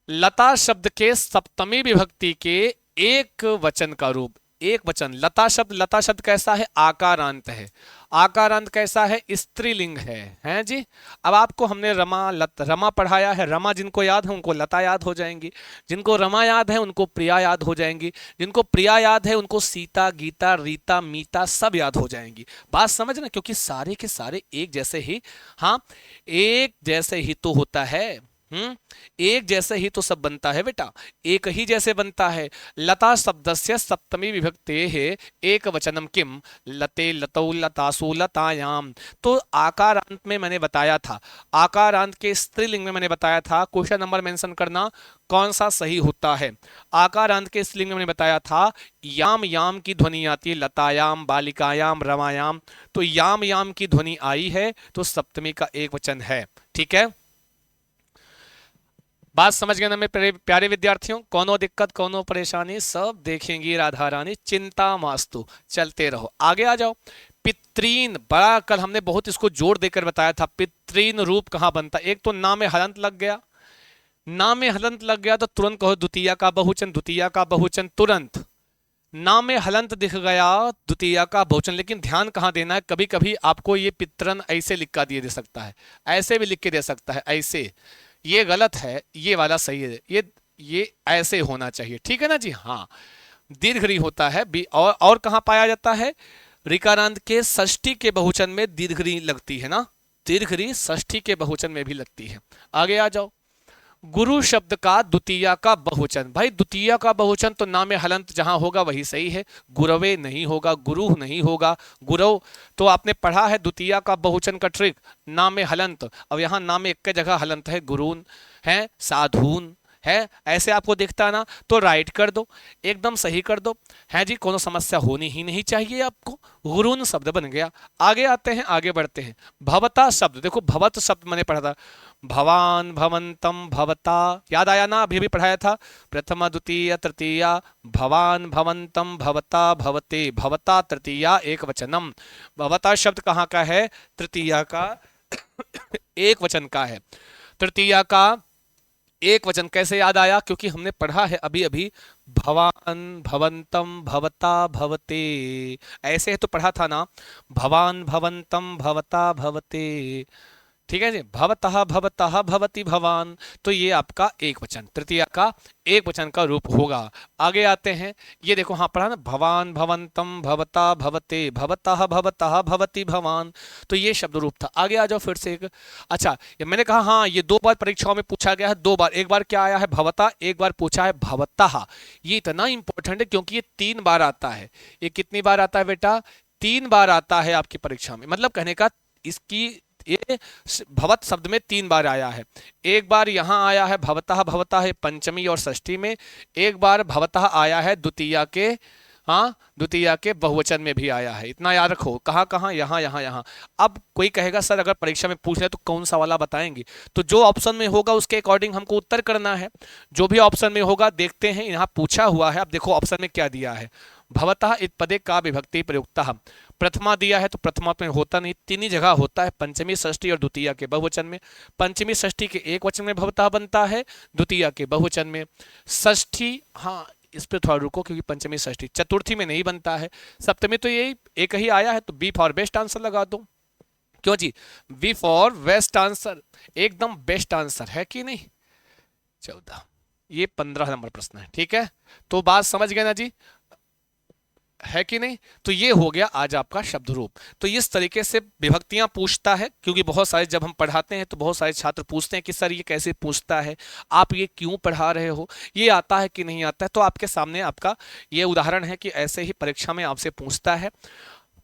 लता शब्द के सप्तमी विभक्ति के एक वचन का रूप, एक वचन, लता शब्द, लता शब्द कैसा है, आकारांत है, आकारांत कैसा है, स्त्रीलिंग है, हैं जी। अब आपको हमने रमा पढ़ाया है, रमा जिनको याद है उनको लता याद हो जाएंगी, जिनको रमा याद है उनको प्रिया याद हो जाएंगी, जिनको प्रिया याद है उनको सीता गीता रीता मीता सब याद हो जाएंगी। बात समझ ना, क्योंकि सारे के सारे एक जैसे ही, हाँ एक जैसे ही तो होता है, एक जैसे ही तो सब बनता है बेटा, एक ही जैसे बनता है। लता शब्दस्य सप्तमी विभक्ते है एक वचनम किम, लते लतौ लतासु लतायाम। तो आकारांत में मैंने बताया था, आकारांत के स्त्रीलिंग में मैंने बताया था, क्वेश्चन नंबर मेंशन करना कौन सा सही होता है। आकारांत के स्त्रीलिंग में मैंने बताया था याम याम की ध्वनि आती है, लतायाम बालिकायाम रमायाम, तो याम याम की ध्वनि आई है तो सप्तमी का एक वचन है। ठीक है, बात समझ गए ना मेरे प्यारे विद्यार्थियों, कोनो दिक्कत कोनो परेशानी सब देखेंगी राधा रानी, चिंता मास्तु, चलते रहो, आगे आ जाओ। पितृन, बड़ा कल हमने बहुत इसको जोर देकर बताया था, पितृन रूप कहां बनता। एक तो नाम में हलंत लग गया, नाम में हलंत लग गया तो तुरंत कहो द्वितीया का बहुवचन, द्वितीया का बहुवचन तुरंत। नाम में हलंत दिख गया द्वितीया का बहुवचन, लेकिन ध्यान कहां देना है, कभी कभी आपको ये पितरन ऐसे लिख का दिए दे सकता है, ऐसे भी लिख के दे सकता है, ऐसे, ये गलत है, ये वाला सही है, ये ऐसे होना चाहिए। ठीक है ना जी, हाँ। दीर्घ री होता है भी, और कहां पाया जाता है, ऋकारांत के षष्ठी के बहुवचन में दीर्घ री लगती है ना, दीर्घ री षष्ठी के बहुवचन में भी लगती है। आगे आ जाओ। गुरु शब्द का द्वितीया का बहुवचन, भाई द्वितीया का बहुवचन तो नाम हलंत जहां होगा वही सही है, गुरवे नहीं होगा, गुरु नहीं होगा, गुरव। तो आपने पढ़ा है द्वितीया का बहुवचन का ट्रिक, नाम हलंत। अब यहां नाम एक जगह हलंत है, गुरून है, साधुन है, ऐसे आपको दिखता है ना, तो राइट कर दो, एकदम सही कर दो, है जी, कोनो समस्या होनी ही नहीं चाहिए आपको। गुरून शब्द बन गया। आगे आते हैं, आगे बढ़ते हैं। भवता शब्द, देखो भवत शब्द मैंने पढ़ा था, भवान भवंतम भवता, याद आया ना, अभी भी पढ़ाया था, प्रथमा द्वितीय तृतीया, भवान भवंतम भवता भवते, भवता तृतीया एक वचनम। भवता शब्द कहाँ का है, तृतीया का एक वचन का है। तृतीया का एक वचन कैसे याद आया, क्योंकि हमने पढ़ा है अभी अभी, भवान भवंतम भवता भवते, ऐसे है तो पढ़ा था ना, भवान भवंतम भवता भवते। ठीक है जी, भवतः भवतः भवति भवान, तो ये आपका एक वचन, तृतीया का एक वचन का रूप होगा। आगे आते हैं, ये देखो हाँ पढ़ा ना, भवान भवंतम भवता भवते, भवतः भवतः भवति भवान, तो ये शब्द रूप था। आगे आ जाओ फिर से एक, अच्छा ये मैंने कहा हाँ, ये दो बार परीक्षाओं में पूछा गया है, दो बार, एक बार क्या आया है भवता, एक बार पूछा है भवतः। ये इतना इंपॉर्टेंट है क्योंकि ये 3 बार आता है। ये कितनी बार आता है बेटा, 3 बार आता है आपकी परीक्षा में, मतलब कहने का इसकी, ये भवत शब्द में 3 बार आया है। एक बार यहां आया है भवतः, भवतः है पंचमी और षष्ठी में, एक बार भवतः आया है द्वितीया के, हाँ द्वितीया के बहुवचन में भी आया है। इतना याद रखो, कहाँ कहाँ, यहाँ यहाँ यहाँ। अब कोई कहेगा सर अगर परीक्षा में पूछ ले तो कौन सा वाला बताएंगे, तो जो ऑप्शन में होगा उसके अकॉर्डिंग हमको उत्तर करना है। जो भी ऑप्शन में होगा देखते हैं, यहाँ पूछा हुआ है, अब देखो ऑप्शन में क्या दिया है, भवतः इत्पदे का विभक्ति प्रयुक्तः, प्रथमा दिया है तो प्रथमा में होता नहीं, 3 ही जगह होता है, पंचमी षष्ठी और द्वितीया के बहुवचन में। पंचमी षष्ठी के एक वचन में भवतः बनता है, द्वितीया के बहुवचन में। षष्ठी, हाँ इस पे थोड़ा रुको क्योंकि पंचमी षष्ठी, चतुर्थी में नहीं बनता है। सप्तमी तो यही एक ही आया है, तो बी फॉर बेस्ट आंसर लगा दो। क्यों जी, बी फॉर बेस्ट आंसर, एकदम बेस्ट आंसर है कि नहीं। 14, ये 15 नंबर प्रश्न है। ठीक है, तो बात समझ गए ना जी, है कि नहीं। तो ये हो गया आज आपका शब्द रूप। तो इस तरीके से विभक्तियां पूछता है, क्योंकि बहुत सारे जब हम पढ़ाते हैं तो बहुत सारे छात्र पूछते हैं कि सर ये कैसे पूछता है, आप ये क्यों पढ़ा रहे हो, ये आता है कि नहीं आता है। तो आपके सामने आपका ये उदाहरण है कि ऐसे ही परीक्षा में आपसे पूछता है।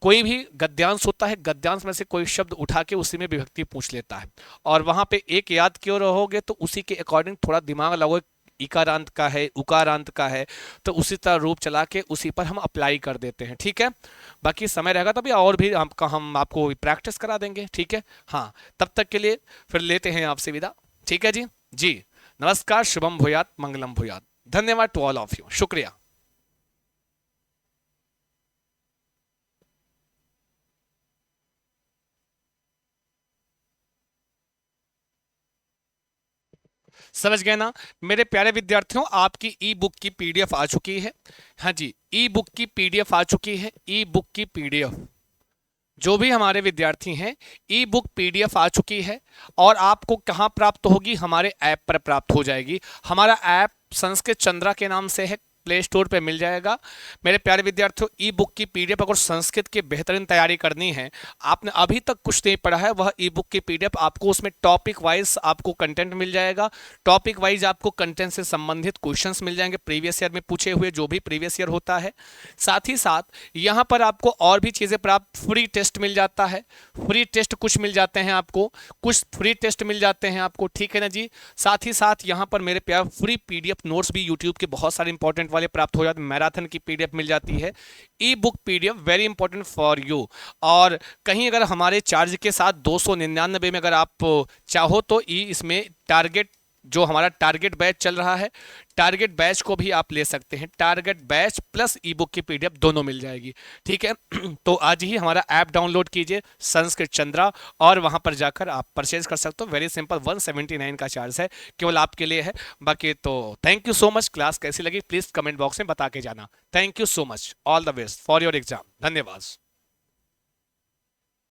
कोई भी गद्यांश होता है, गद्यांश में से कोई शब्द उठा के उसी में विभक्ति पूछ लेता है, और वहां पे एक याद क्यों रहोगे तो उसी के अकॉर्डिंग थोड़ा दिमाग लगाओ, इकारांत का है, उकारांत का है, तो उसी तरह रूप चला के उसी पर हम अप्लाई कर देते हैं। ठीक है, बाकी समय रहेगा तभी और भी हम आपको प्रैक्टिस करा देंगे। ठीक है, हाँ तब तक के लिए फिर लेते हैं आपसे विदा। ठीक है जी, जी नमस्कार, शुभम भूयात, मंगलम भूयात, धन्यवाद टू ऑल ऑफ यू, शुक्रिया। समझ गए ना मेरे प्यारे विद्यार्थियों, आपकी ई बुक की पीडीएफ आ चुकी है। हाँ जी, ई बुक की पीडीएफ आ चुकी है, ई बुक की पीडीएफ, जो भी हमारे विद्यार्थी हैं, ई बुक पीडीएफ आ चुकी है। और आपको कहाँ प्राप्त होगी, हमारे ऐप पर प्राप्त हो जाएगी। हमारा ऐप संस्कृत चंद्रा के नाम से है, प्ले स्टोर पे मिल जाएगा। मेरे प्यारे विद्यार्थियों, ई बुक की पीडीएफ अगर संस्कृत की बेहतरीन तैयारी करनी है, आपने अभी तक कुछ नहीं पढ़ा है, वह ई बुक की पीडीएफ आपको उसमें टॉपिक वाइज आपको कंटेंट मिल जाएगा। टॉपिक वाइज आपको कंटेंट से संबंधित क्वेश्चंस मिल जाएंगे, प्रीवियस ईयर में पूछे हुए जो भी प्रीवियस ईयर होता है। साथ ही साथ यहाँ पर आपको और भी चीज़ें प्राप्त, फ्री टेस्ट मिल जाता है, फ्री टेस्ट कुछ मिल जाते हैं आपको, कुछ फ्री टेस्ट मिल जाते हैं आपको, ठीक है ना जी। साथ ही साथ यहाँ पर मेरे प्यार फ्री पीडीएफ नोट्स भी यूट्यूब के बहुत सारे इंपॉर्टेंट वाले प्राप्त हो जाते हैं। मैराथन की पीडीएफ मिल जाती है, ई book PDF very important for you. और कहीं अगर हमारे चार्ज के साथ 299 में अगर आप चाहो तो इसमें टारगेट, जो हमारा टारगेट बैच चल रहा है, टारगेट बैच को भी आप ले सकते हैं। टारगेट बैच प्लस ई बुक की पीडीएफ दोनों मिल जाएगी, ठीक है। तो आज ही हमारा ऐप डाउनलोड कीजिए संस्कृत चंद्रा, और वहां पर जाकर आप परचेज कर सकते हो। वेरी सिंपल, 179 का चार्ज है, केवल आपके लिए है। बाकी तो thank you so much. Class कैसी लगी प्लीज कमेंट बॉक्स में बता के जाना। Thank you so much, all the best for your exam. धन्यवाद।